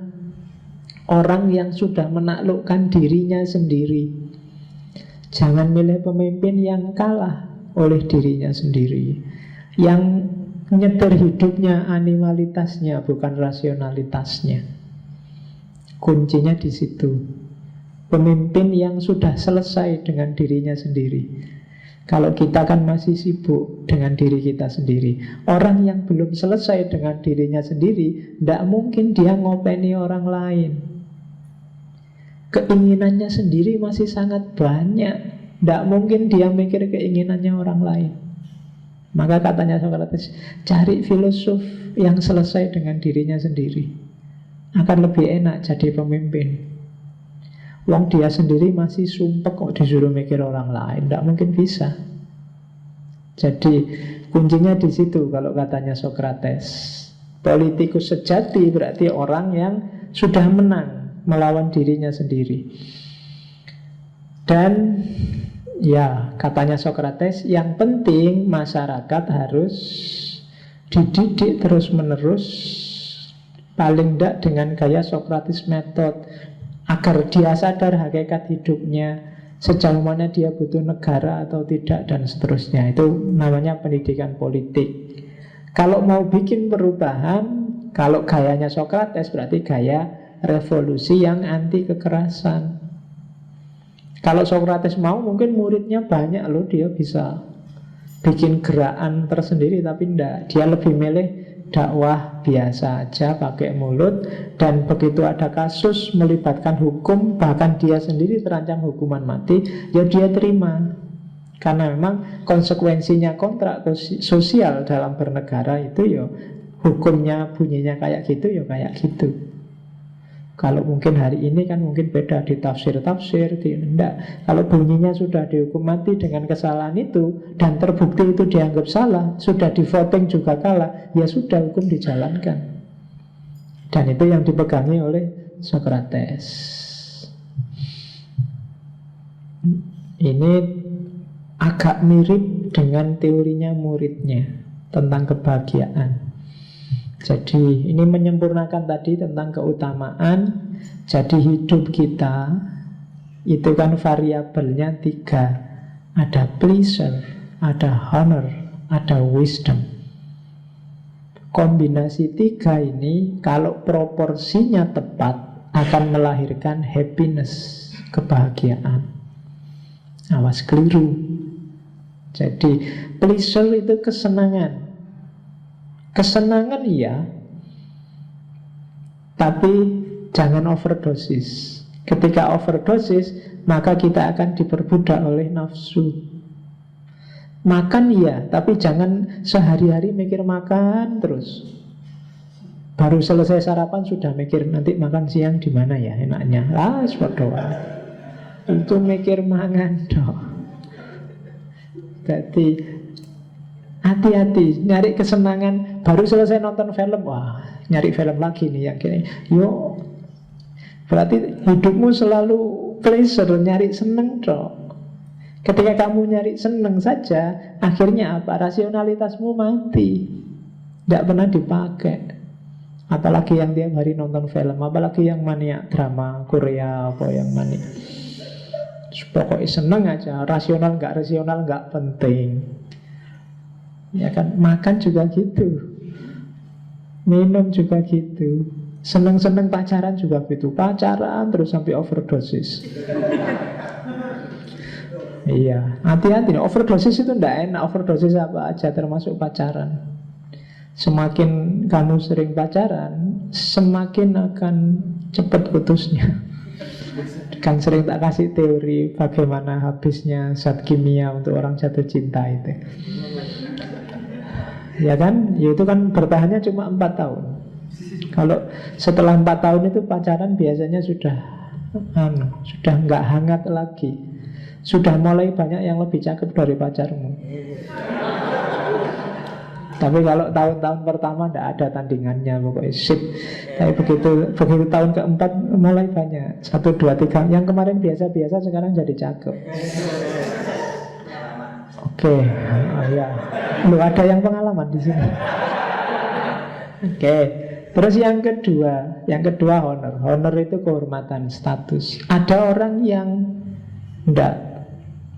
orang yang sudah menaklukkan dirinya sendiri. Jangan milih pemimpin yang kalah oleh dirinya sendiri, yang nyetir hidupnya animalitasnya, bukan rasionalitasnya. Kuncinya di situ. Pemimpin yang sudah selesai dengan dirinya sendiri. Kalau kita kan masih sibuk dengan diri kita sendiri. Orang yang belum selesai dengan dirinya sendiri, tidak mungkin dia ngopeni orang lain. Keinginannya sendiri masih sangat banyak. Tidak mungkin dia mikir keinginannya orang lain. Maka katanya Sokrates, cari filosof yang selesai dengan dirinya sendiri. Akan lebih enak jadi pemimpin. Wong dia sendiri masih sumpek kok disuruh mikir orang lain, tidak mungkin bisa. Jadi kuncinya di situ kalau katanya Sokrates. Politikus sejati berarti orang yang sudah menang melawan dirinya sendiri. Dan ya katanya Sokrates, yang penting masyarakat harus dididik terus-menerus, paling tidak dengan gaya Sokrates method, agar dia sadar hakikat hidupnya, sejauh mana dia butuh negara atau tidak, dan seterusnya. Itu namanya pendidikan politik. Kalau mau bikin perubahan, kalau gayanya Sokrates berarti gaya revolusi yang anti kekerasan. Kalau Sokrates mau, mungkin muridnya banyak loh, dia bisa bikin gerakan tersendiri, tapi enggak. Dia lebih milih dakwah biasa aja pakai mulut, dan begitu ada kasus melibatkan hukum, bahkan dia sendiri terancam hukuman mati, ya dia terima. Karena memang konsekuensinya kontrak sosial dalam bernegara itu ya hukumnya bunyinya kayak gitu, ya kayak gitu. Kalau mungkin hari ini kan mungkin beda di tafsir-tafsir, enggak. Kalau bunyinya sudah dihukum mati dengan kesalahan itu dan terbukti itu dianggap salah, sudah di voting juga kalah, ya sudah hukum dijalankan. Dan itu yang dipegangi oleh Sokrates. Ini agak mirip dengan teorinya muridnya tentang kebahagiaan. Jadi ini menyempurnakan tadi tentang keutamaan. Jadi hidup kita itu kan variabelnya 3. Ada pleasure, ada honor, ada wisdom. Kombinasi 3 ini kalau proporsinya tepat akan melahirkan happiness, kebahagiaan. Awas keliru. Jadi pleasure itu kesenangan. Kesenangan iya, tapi jangan overdosis. Ketika overdosis, maka kita akan diperbudak oleh nafsu. Makan iya, tapi jangan sehari-hari mikir makan terus. Baru selesai sarapan sudah mikir nanti makan siang di mana ya enaknya. Doa. Itu mikir mangan dong. Jadi hati-hati, nyari kesenangan. Baru selesai nonton film, wah nyari film lagi nih yang gini. Yo, berarti hidupmu selalu pleasure, nyari seneng dong. Ketika kamu nyari seneng saja, akhirnya apa? Rasionalitasmu mati, tidak pernah dipakai. Apalagi yang tiap hari nonton film, apalagi yang maniak drama Korea apa yang maniak. Pokoknya seneng aja, rasional nggak penting. Ya kan, makan juga gitu, minum juga gitu, seneng-seneng pacaran juga gitu, pacaran terus sampai overdosis. Iya, hati-hati. Overdosis itu ndak enak. Overdosis apa aja termasuk pacaran. Semakin kamu sering pacaran, semakin akan cepat putusnya. Kan sering tak kasih teori bagaimana habisnya zat kimia untuk orang jatuh cinta itu. Ya kan, ya itu kan bertahannya cuma 4 tahun. Kalau setelah 4 tahun itu pacaran biasanya sudah nggak hangat lagi. Sudah mulai banyak yang lebih cakep dari pacarmu. Tapi kalau tahun-tahun pertama tidak ada tandingannya, pokoknya sip. Tapi begitu tahun keempat mulai banyak, 1, 2, 3. Yang kemarin biasa-biasa sekarang jadi cakep. Oke, ya. Lu ada yang pengalaman di sini. Oke. Terus yang kedua honor. Honor itu kehormatan, status. Ada orang yang enggak,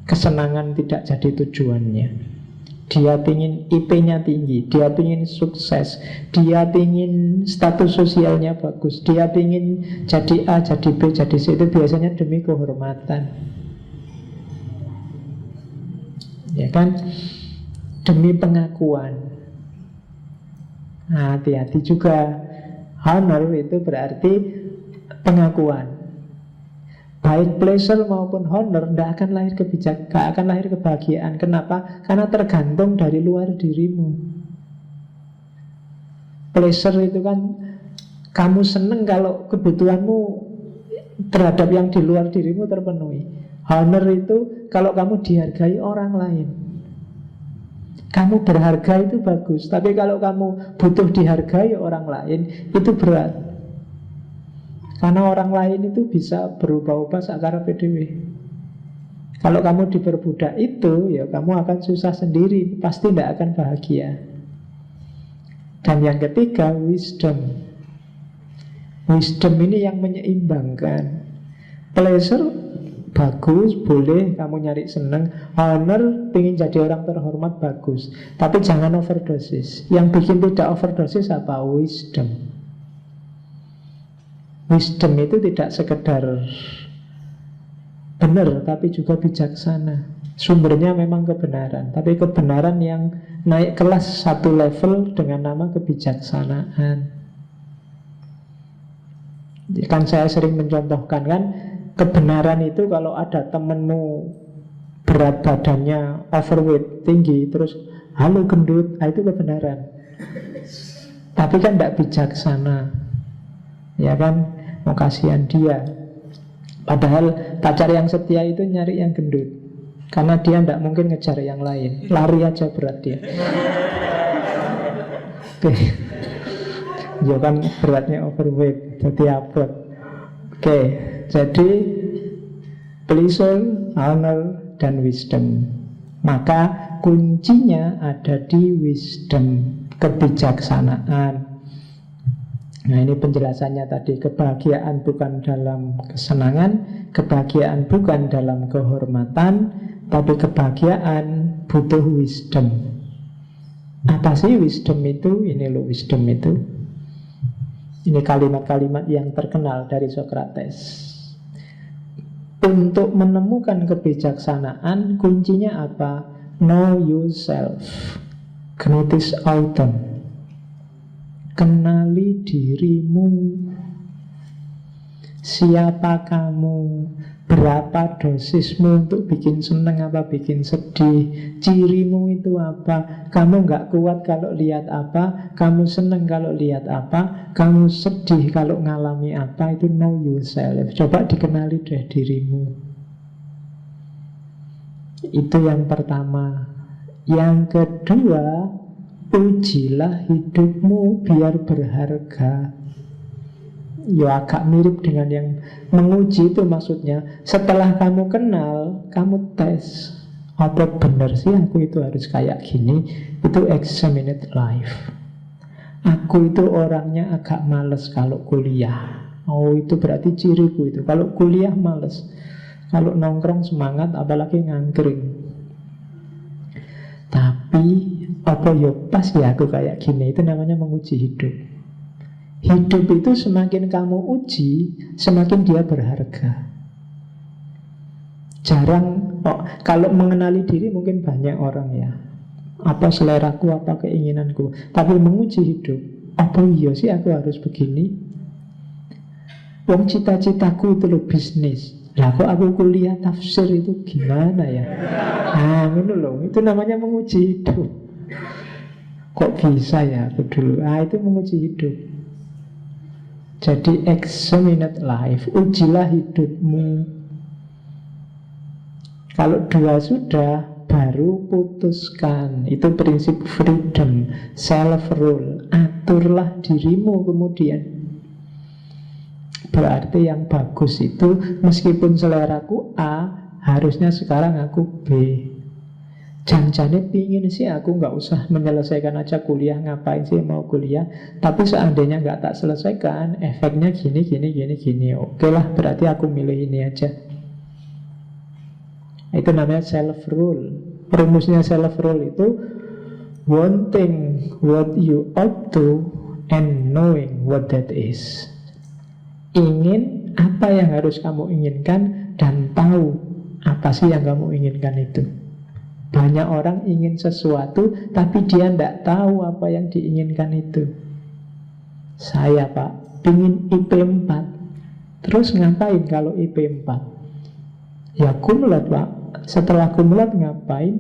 kesenangan tidak jadi tujuannya. Dia pingin IP-nya tinggi, dia pingin sukses, dia pingin status sosialnya bagus, dia pingin jadi A, jadi B, jadi C. Itu biasanya demi kehormatan. Ya kan, demi pengakuan. Nah, hati-hati juga. Honor itu berarti pengakuan. Baik pleasure maupun honor tidak akan lahir akan lahir kebahagiaan. Kenapa? Karena tergantung dari luar dirimu. Pleasure itu kan kamu seneng kalau kebutuhanmu terhadap yang di luar dirimu terpenuhi. Honor itu kalau kamu dihargai orang lain. Kamu berharga itu bagus, tapi kalau kamu butuh dihargai orang lain, itu berat. Karena orang lain itu bisa berubah-ubah sakara PDW. Kalau kamu diperbudak itu, ya kamu akan susah sendiri, pasti tidak akan bahagia. Dan yang ketiga, wisdom. Wisdom ini yang menyeimbangkan. Pleasure bagus, boleh kamu nyari seneng. Honor, ingin jadi orang terhormat, bagus. Tapi jangan overdosis. Yang bikin tidak overdosis apa? Wisdom. Wisdom itu tidak sekedar benar, tapi juga bijaksana. Sumbernya memang kebenaran, tapi kebenaran yang naik kelas satu level dengan nama kebijaksanaan. Kan saya sering mencontohkan kan, kebenaran itu kalau ada temenmu berat badannya overweight, tinggi, terus halo gendut, itu kebenaran. Tapi kan tidak bijaksana. Ya kan, mau kasihan dia. Padahal pacar yang setia itu nyari yang gendut, karena dia tidak mungkin ngejar yang lain. Lari aja berat dia. Oke. Ya kan beratnya overweight, jadi abot. Oke, jadi pleasure, honor, dan wisdom. Maka kuncinya ada di wisdom, kebijaksanaan. Nah, ini penjelasannya tadi. Kebahagiaan bukan dalam kesenangan, kebahagiaan bukan dalam kehormatan, tapi kebahagiaan butuh wisdom. Apa sih wisdom itu? Ini loh wisdom itu. Ini kalimat-kalimat yang terkenal dari Socrates. Untuk menemukan kebijaksanaan, kuncinya apa? Know yourself. Gnotis autem. Kenali dirimu. Siapa kamu? Berapa dosismu untuk bikin seneng apa bikin sedih? Cirimu itu apa? Kamu gak kuat kalau lihat apa? Kamu seneng kalau lihat apa? Kamu sedih kalau ngalami apa? Itu know yourself. Coba dikenali deh dirimu. Itu yang pertama. Yang kedua, ujilah hidupmu biar berharga. Ya agak mirip dengan yang menguji itu maksudnya. Setelah kamu kenal, kamu tes. Apa benar sih aku itu harus kayak gini? Itu examined life. Aku itu orangnya agak males kalau kuliah. Oh, itu berarti ciriku itu. Kalau kuliah males. Kalau nongkrong semangat, apalagi ngangkring. Tapi apa ya pas ya aku kayak gini? Itu namanya menguji hidup. Hidup itu semakin kamu uji, semakin dia berharga. Jarang, kalau mengenali diri mungkin banyak orang ya. Apa seleraku, apa keinginanku. Tapi menguji hidup, apa iya sih aku harus begini? Wong cita-citaku itu loh bisnis. Lah kok aku kuliah tafsir itu gimana ya? Nah, itu loh, itu namanya menguji hidup. Kok bisa ya aku dulu? Itu menguji hidup. Jadi examined life, ujilah hidupmu. Kalau dua sudah, baru putuskan. Itu prinsip freedom, self-rule. Aturlah dirimu kemudian. Berarti yang bagus itu meskipun seleraku A, harusnya sekarang aku B. Jangan-jangan pingin sih aku gak usah menyelesaikan aja kuliah. Ngapain sih mau kuliah? Tapi seandainya gak tak selesaikan, efeknya gini. Oke lah, berarti aku milih ini aja. Itu namanya self-rule. Rumusnya self-rule itu wanting what you ought to and knowing what that is. Ingin apa yang harus kamu inginkan dan tahu apa sih yang kamu inginkan itu. Banyak orang ingin sesuatu tapi dia tidak tahu apa yang diinginkan itu. Saya Pak, ingin IP 4. Terus ngapain kalau IP 4? Ya kumulat Pak. Setelah kumulat ngapain?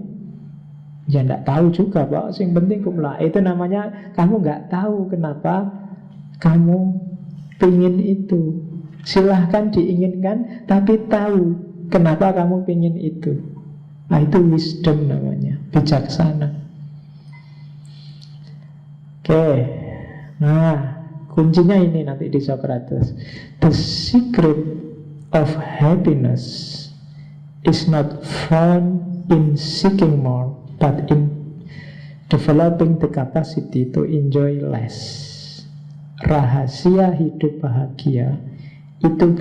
Ya tidak tahu juga Pak. Yang penting kumulat. Itu namanya kamu nggak tahu kenapa kamu pingin itu. Silahkan diinginkan tapi tahu kenapa kamu pingin itu. Nah, itu wisdom namanya, bijaksana. Oke. Nah, kuncinya ini nanti di Socrates. The secret of happiness is not found in seeking more, but in developing the capacity to enjoy less. Rahasia hidup bahagia itu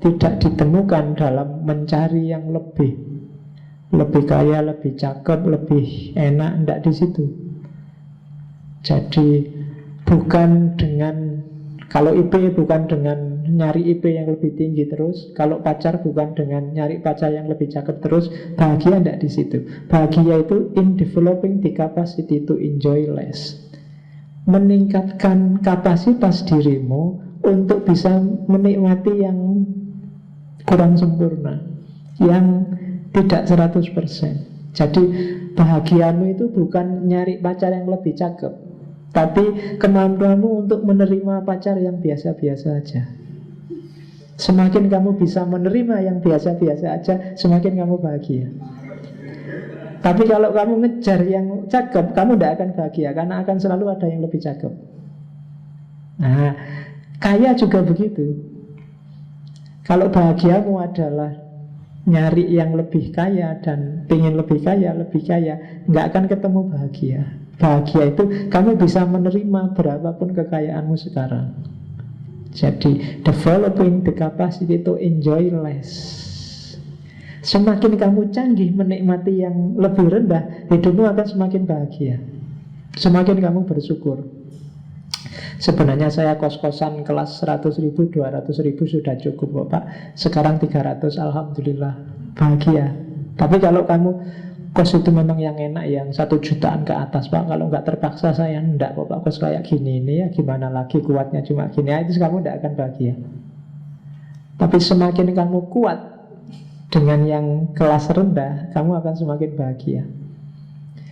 tidak ditemukan dalam mencari yang lebih kaya, lebih cakep, lebih enak, tidak di situ. Jadi bukan dengan, kalau IP bukan dengan nyari IP yang lebih tinggi terus, kalau pacar bukan dengan nyari pacar yang lebih cakep terus. Bahagia tidak di situ. Bahagia itu in developing the capacity to enjoy less. Meningkatkan kapasitas dirimu untuk bisa menikmati yang kurang sempurna, yang tidak 100%. Jadi bahagiamu itu bukan nyari pacar yang lebih cakep, tapi kemampuanmu untuk menerima pacar yang biasa-biasa aja. Semakin kamu bisa menerima yang biasa-biasa aja, semakin kamu bahagia. Tapi kalau kamu ngejar yang cakep, kamu tidak akan bahagia, karena akan selalu ada yang lebih cakep. Nah, kaya juga begitu. Kalau bahagiamu adalah nyari yang lebih kaya dan pengen lebih kaya, nggak akan ketemu bahagia. Bahagia itu kamu bisa menerima berapapun kekayaanmu sekarang. Jadi developing the capacity to enjoy less. Semakin kamu canggih menikmati yang lebih rendah, hidupmu akan semakin bahagia. Semakin kamu bersyukur. Sebenarnya saya kos-kosan kelas 100 ribu, 200 ribu sudah cukup kok Pak. Sekarang 300, Alhamdulillah, bahagia. Tapi kalau kamu kos itu memang yang enak, yang 1 jutaan ke atas Pak, kalau nggak terpaksa saya enggak kok Pak, kos kayak gini ini ya gimana lagi, kuatnya cuma gini, itu kamu nggak akan bahagia. Tapi semakin kamu kuat dengan yang kelas rendah, kamu akan semakin bahagia.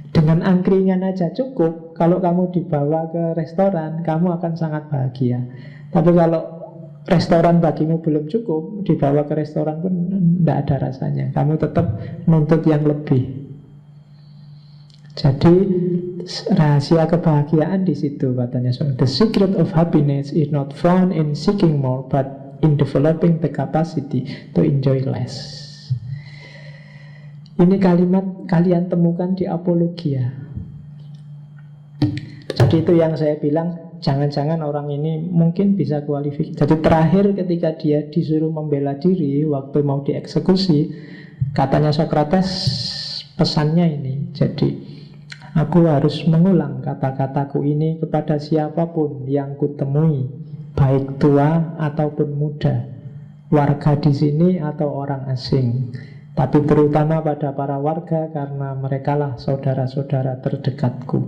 Dengan angkringan aja cukup. Kalau kamu dibawa ke restoran, kamu akan sangat bahagia. Tapi kalau restoran bagimu belum cukup, dibawa ke restoran pun tidak ada rasanya. Kamu tetap nuntut yang lebih. Jadi rahasia kebahagiaan di situ katanya. So, the secret of happiness is not found in seeking more, but in developing the capacity to enjoy less. Ini kalimat kalian temukan di Apologia. Jadi itu yang saya bilang, jangan-jangan orang ini mungkin bisa kualifikasi. Jadi terakhir ketika dia disuruh membela diri waktu mau dieksekusi, katanya Socrates pesannya ini. Jadi aku harus mengulang kata-kataku ini kepada siapapun yang kutemui, baik tua ataupun muda, warga di sini atau orang asing. Tapi terutama pada para warga, karena merekalah saudara-saudara terdekatku.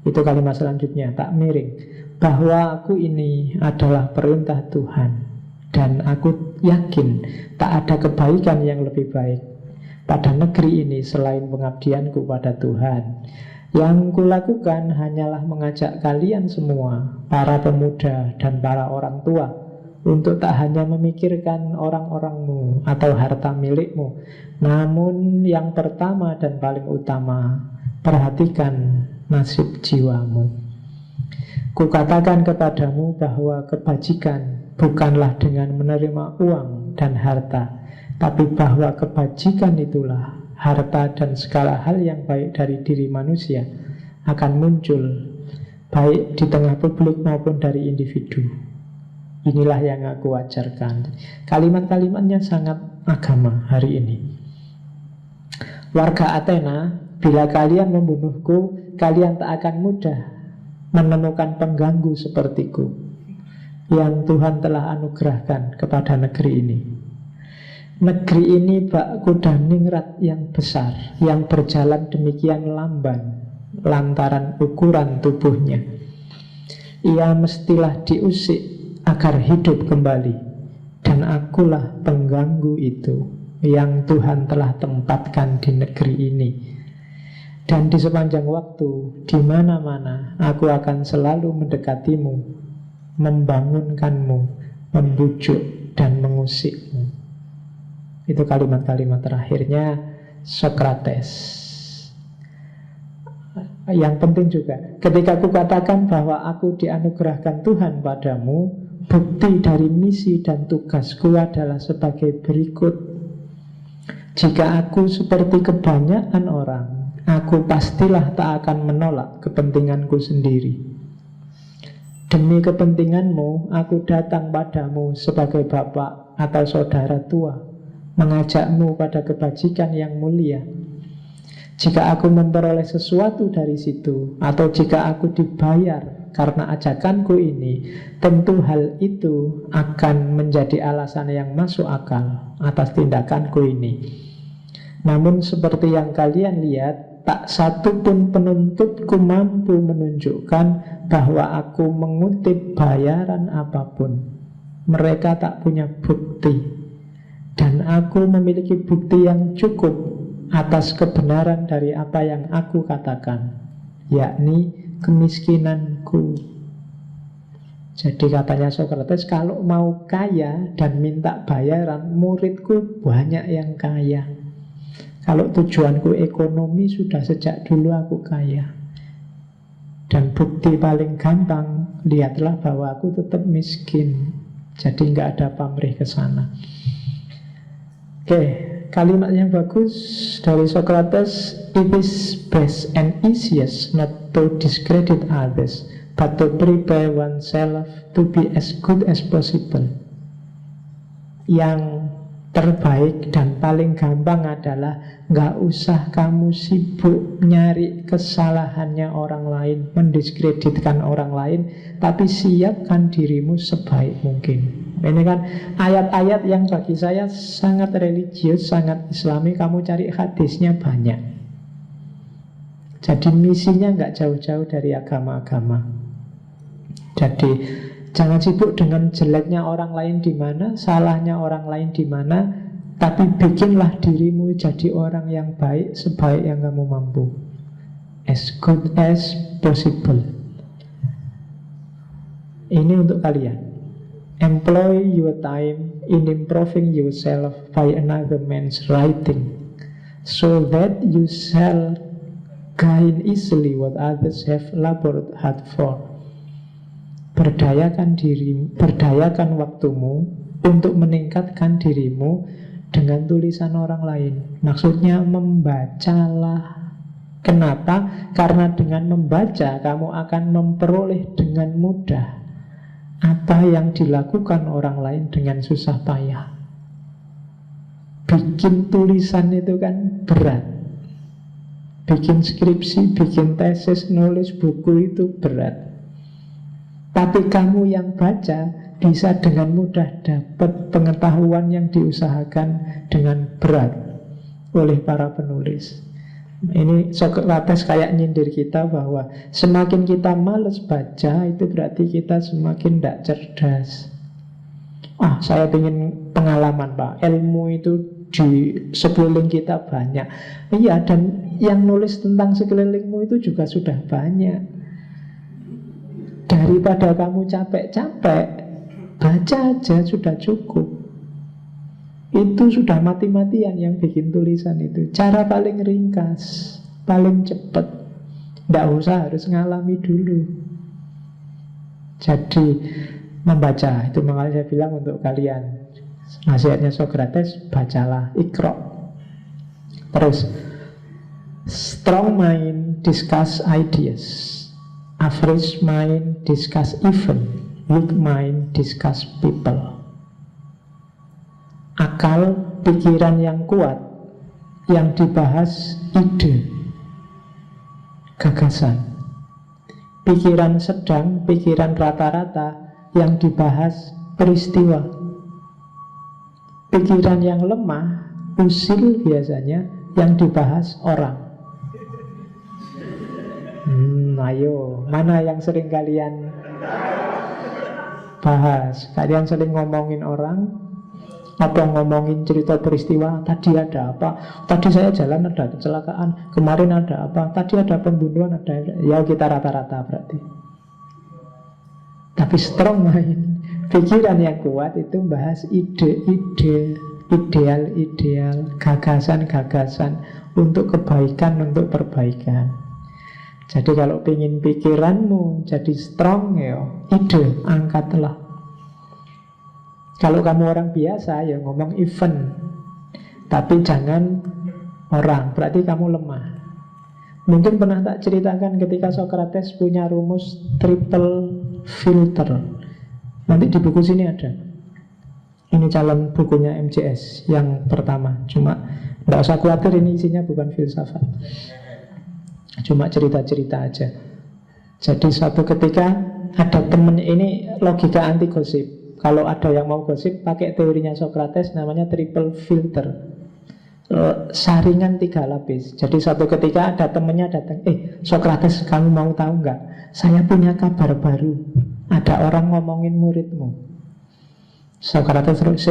Itu kalimat selanjutnya, tak miring, bahwa aku ini adalah perintah Tuhan, dan aku yakin tak ada kebaikan yang lebih baik pada negeri ini selain pengabdianku pada Tuhan. Yang kulakukan hanyalah mengajak kalian semua, para pemuda dan para orang tua, untuk tak hanya memikirkan orang-orangmu atau harta milikmu, namun yang pertama dan paling utama, perhatikan nasib jiwamu. Kukatakan kepadamu bahwa kebajikan bukanlah dengan menerima uang dan harta, tapi bahwa kebajikan itulah harta dan segala hal yang baik dari diri manusia akan muncul, baik di tengah publik maupun dari individu. Inilah yang aku ajarkan. Kalimat-kalimatnya sangat agama hari ini. Warga Athena, bila kalian membunuhku, kalian tak akan mudah menemukan pengganggu sepertiku yang Tuhan telah anugerahkan kepada negeri ini. Negeri ini bak kuda ningrat yang besar, yang berjalan demikian lamban lantaran ukuran tubuhnya. Ia mestilah diusik agar hidup kembali, dan akulah pengganggu itu yang Tuhan telah tempatkan di negeri ini. Dan di sepanjang waktu, di mana-mana aku akan selalu mendekatimu, membangunkanmu, membujuk dan mengusikmu. Itu kalimat-kalimat terakhirnya Socrates. Yang penting juga, ketika aku katakan bahwa aku dianugerahkan Tuhan padamu, bukti dari misi dan tugasku adalah sebagai berikut. Jika aku seperti kebanyakan orang, aku pastilah tak akan menolak kepentinganku sendiri. Demi kepentinganmu, aku datang padamu sebagai bapak atau saudara tua, mengajakmu pada kebajikan yang mulia. Jika aku memperoleh sesuatu dari situ, atau jika aku dibayar karena ajakanku ini, tentu hal itu akan menjadi alasan yang masuk akal atas tindakanku ini. Namun seperti yang kalian lihat, tak satu pun penuntutku mampu menunjukkan bahwa aku mengutip bayaran apapun. Mereka tak punya bukti, dan aku memiliki bukti yang cukup atas kebenaran dari apa yang aku katakan, yakni kemiskinanku. Jadi katanya Socrates, kalau mau kaya dan minta bayaran, muridku banyak yang kaya. Kalau tujuanku ekonomi, sudah sejak dulu aku kaya. Dan bukti paling gampang, lihatlah bahwa aku tetap miskin. Jadi nggak ada pamrih ke sana. Oke, kalimat yang bagus dari Socrates, it is best and easiest not to discredit others, but to prepare oneself to be as good as possible. Yang terbaik dan paling gampang adalah gak usah kamu sibuk nyari kesalahannya orang lain, mendiskreditkan orang lain, tapi siapkan dirimu sebaik mungkin. Ini kan ayat-ayat yang bagi saya sangat religius, sangat islami. Kamu cari hadisnya banyak. Jadi misinya gak jauh-jauh dari agama-agama. Jadi jangan sibuk dengan jeleknya orang lain di mana, salahnya orang lain di mana, tapi bikinlah dirimu jadi orang yang baik sebaik yang kamu mampu. As good as possible. Ini untuk kalian. Employ your time in improving yourself by another man's writing, so that you shall gain easily what others have labored hard for. Berdayakan dirimu, berdayakan waktumu untuk meningkatkan dirimu dengan tulisan orang lain. Maksudnya membacalah. Kenapa? Karena dengan membaca kamu akan memperoleh dengan mudah apa yang dilakukan orang lain dengan susah payah. Bikin tulisan itu kan berat. Bikin skripsi, bikin tesis, nulis buku itu berat. Tapi kamu yang baca bisa dengan mudah dapat pengetahuan yang diusahakan dengan berat oleh para penulis. Ini Socrates kayak nyindir kita bahwa semakin kita males baca, itu berarti kita semakin tidak cerdas. Saya ingin pengalaman Pak, ilmu itu di sekeliling kita banyak. Iya, dan yang nulis tentang sekelilingmu itu juga sudah banyak. Daripada kamu capek-capek, baca aja sudah cukup. Itu sudah mati-matian yang bikin tulisan itu. Cara paling ringkas, paling cepat. Tidak usah harus ngalami dulu. Jadi membaca, itu makanya saya bilang untuk kalian, nasihatnya Socrates, bacalah, ikra. Terus, strong mind discuss ideas, average mind discuss event, weak mind discuss people. Akal, pikiran yang kuat, yang dibahas ide, gagasan. Pikiran sedang, pikiran rata-rata, yang dibahas peristiwa. Pikiran yang lemah, usil biasanya, yang dibahas orang. Ayo, mana yang sering kalian bahas? Kalian sering ngomongin orang atau ngomongin cerita peristiwa? Tadi ada apa? Tadi saya jalan ada kecelakaan. Kemarin ada apa? Tadi ada pembunuhan, ada. Ya kita rata-rata berarti. Tapi strong mind, pikiran yang kuat itu bahas ide-ide, ideal-ideal, gagasan-gagasan untuk kebaikan, untuk perbaikan. Jadi kalau ingin pikiranmu jadi strong, ya ide, angkatlah. Kalau kamu orang biasa, ya ngomong event, tapi jangan orang, berarti kamu lemah. Mungkin pernah tak ceritakan ketika Socrates punya rumus triple filter. Nanti di buku sini ada. Ini calon bukunya MCS yang pertama. Cuma tidak usah khawatir, ini isinya bukan filsafat, cuma cerita-cerita aja. Jadi suatu ketika ada temen, ini logika anti gosip. Kalau ada yang mau gosip, pakai teorinya Socrates, namanya triple filter, saringan 3 lapis. Jadi suatu ketika ada temennya datang, Socrates, kamu mau tahu nggak? Saya punya kabar baru. Ada orang ngomongin muridmu. Socrates terus,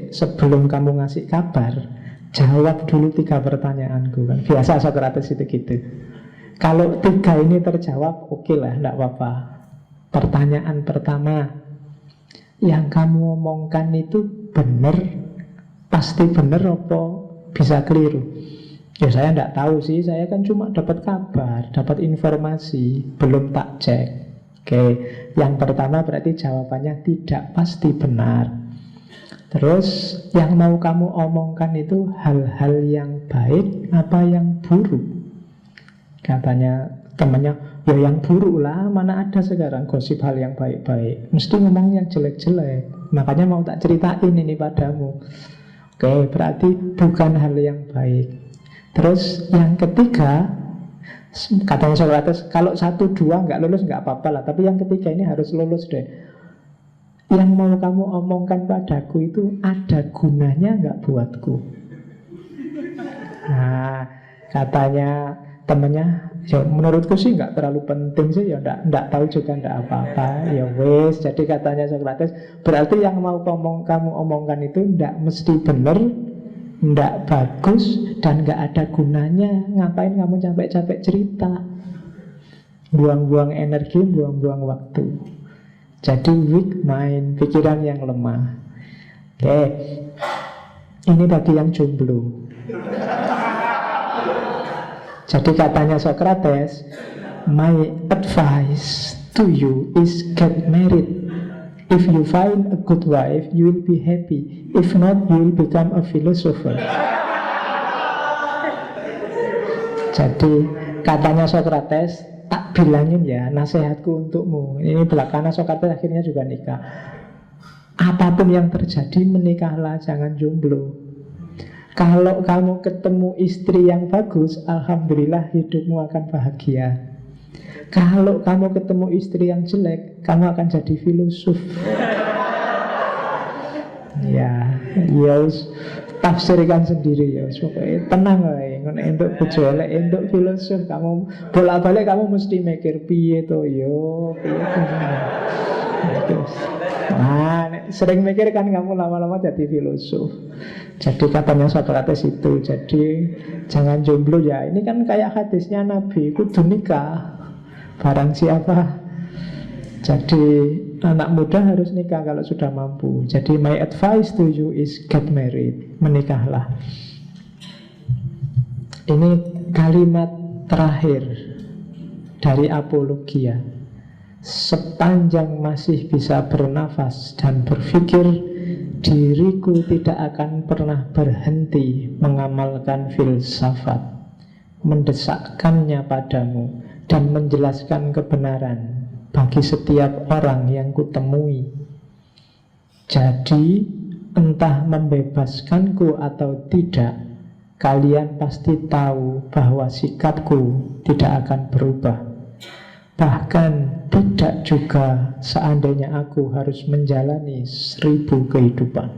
sebelum kamu ngasih kabar, jawab dulu 3 pertanyaanku. Kan biasa Socrates itu gitu. Kalau 3 ini terjawab, oke lah, enggak apa-apa. Pertanyaan pertama, yang kamu omongkan itu benar, pasti benar apa bisa keliru? Ya saya enggak tahu sih, saya kan cuma dapat kabar, dapat informasi, belum tak cek. Oke, yang pertama berarti jawabannya tidak pasti benar. Terus yang mau kamu omongkan itu hal-hal yang baik apa yang buruk? Katanya temannya, ya yang buruk lah, mana ada sekarang gosip hal yang baik-baik, mesti ngomong yang jelek-jelek. Makanya mau tak ceritain ini padamu. Oke, berarti bukan hal yang baik. Terus yang ketiga, katanya Socrates, kalau 1, 2 nggak lulus nggak apa-apa lah, tapi yang ketiga ini harus lulus deh. Yang mau kamu omongkan padaku itu ada gunanya nggak buatku? Nah, katanya temennya, ya menurutku sih nggak terlalu penting sih, ya nggak tahu juga nggak apa-apa, ya wes. Jadi katanya Socrates, berarti yang mau kamu omongkan itu nggak mesti benar, nggak bagus, dan nggak ada gunanya. Ngapain kamu capek-capek cerita? Buang-buang energi, buang-buang waktu. Jadi weak mind, pikiran yang lemah. Oke, ini bagi yang jomblo. Jadi katanya Socrates, my advice to you is get married. If you find a good wife, you will be happy. If not, you will become a philosopher. Jadi katanya Socrates, tak bilangin ya, nasihatku untukmu. Ini belakangan Socrates akhirnya juga nikah. Apapun yang terjadi, menikahlah, jangan jomblo. Kalau kamu ketemu istri yang bagus, alhamdulillah hidupmu akan bahagia. Kalau kamu ketemu istri yang jelek, kamu akan jadi filosof. Ya, tafsirkan sendiri ya. Pokoknya tenang lah. Untuk bujolek, untuk filosof, kamu bolak-balik kamu mesti mikir piye to yo, piye to. Nah, sering mikir kan kamu lama-lama jadi filosof. Jadi katanya Socrates itu, jadi jangan jomblo ya. Ini kan kayak hadisnya Nabi, kudu nikah. Barang siapa jadi anak muda harus nikah kalau sudah mampu. Jadi my advice to you is get married, menikahlah. Ini kalimat terakhir dari Apologia. Sepanjang masih bisa bernafas dan berpikir, diriku tidak akan pernah berhenti mengamalkan filsafat, mendesakkannya padamu, dan menjelaskan kebenaran bagi setiap orang yang kutemui. Jadi, entah membebaskanku atau tidak, kalian pasti tahu bahwa sikapku tidak akan berubah. Bahkan tidak juga seandainya aku harus menjalani 1000 kehidupan.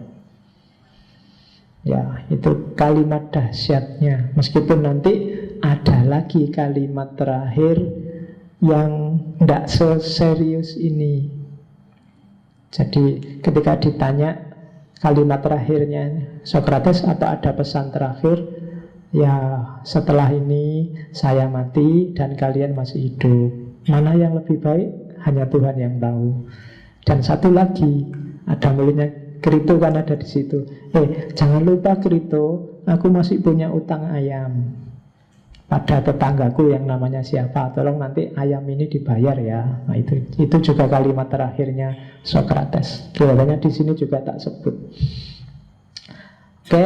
Ya, itu kalimat dahsyatnya. Meskipun nanti ada lagi kalimat terakhir yang tidak seserius ini. Jadi ketika ditanya kalimat terakhirnya Socrates, apa ada pesan terakhir? Ya, setelah ini saya mati dan kalian masih hidup. Mana yang lebih baik? Hanya Tuhan yang tahu. Dan satu lagi, ada mulutnya Krito kan ada di situ. Jangan lupa Krito, aku masih punya utang ayam pada tetanggaku yang namanya siapa. Tolong nanti ayam ini dibayar ya. Nah, itu juga kalimat terakhirnya Socrates. Kelihatannya di sini juga tak sebut. Oke,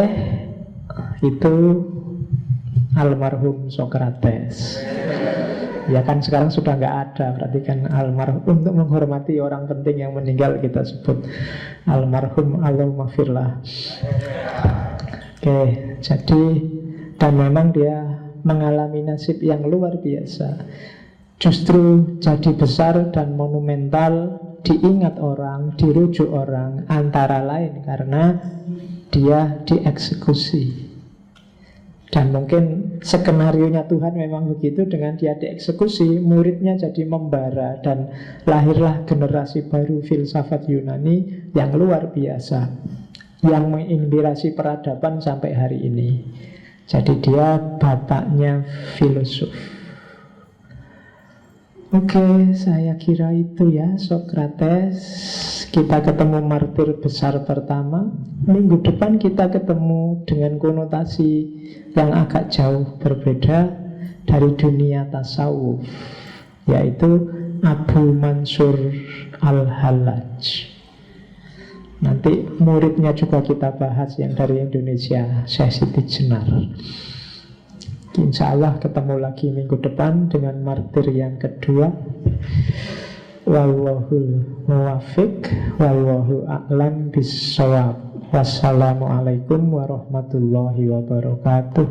itu almarhum Socrates. Ya kan sekarang sudah nggak ada, berarti kan almarhum. Untuk menghormati orang penting yang meninggal kita sebut almarhum, Allahumma firlah. Oke, jadi dan memang dia mengalami nasib yang luar biasa. Justru jadi besar dan monumental, diingat orang, dirujuk orang, antara lain karena dia dieksekusi. Dan mungkin skenarionya Tuhan memang begitu. Dengan dia dieksekusi, muridnya jadi membara, dan lahirlah generasi baru filsafat Yunani yang luar biasa, yang menginspirasi peradaban sampai hari ini. Jadi dia bapaknya filosof. Oke, saya kira itu ya Socrates. Kita ketemu martir besar pertama. Minggu depan kita ketemu dengan konotasi yang agak jauh berbeda dari dunia tasawuf, yaitu Abu Mansur Al-Hallaj. Nanti muridnya juga kita bahas yang dari Indonesia, Syekh Siti Jenar. Insya Allah ketemu lagi minggu depan dengan martir yang kedua. Wallahul muwafiq, wallahu a'lam bissawab. Wassalamualaikum warahmatullahi wabarakatuh.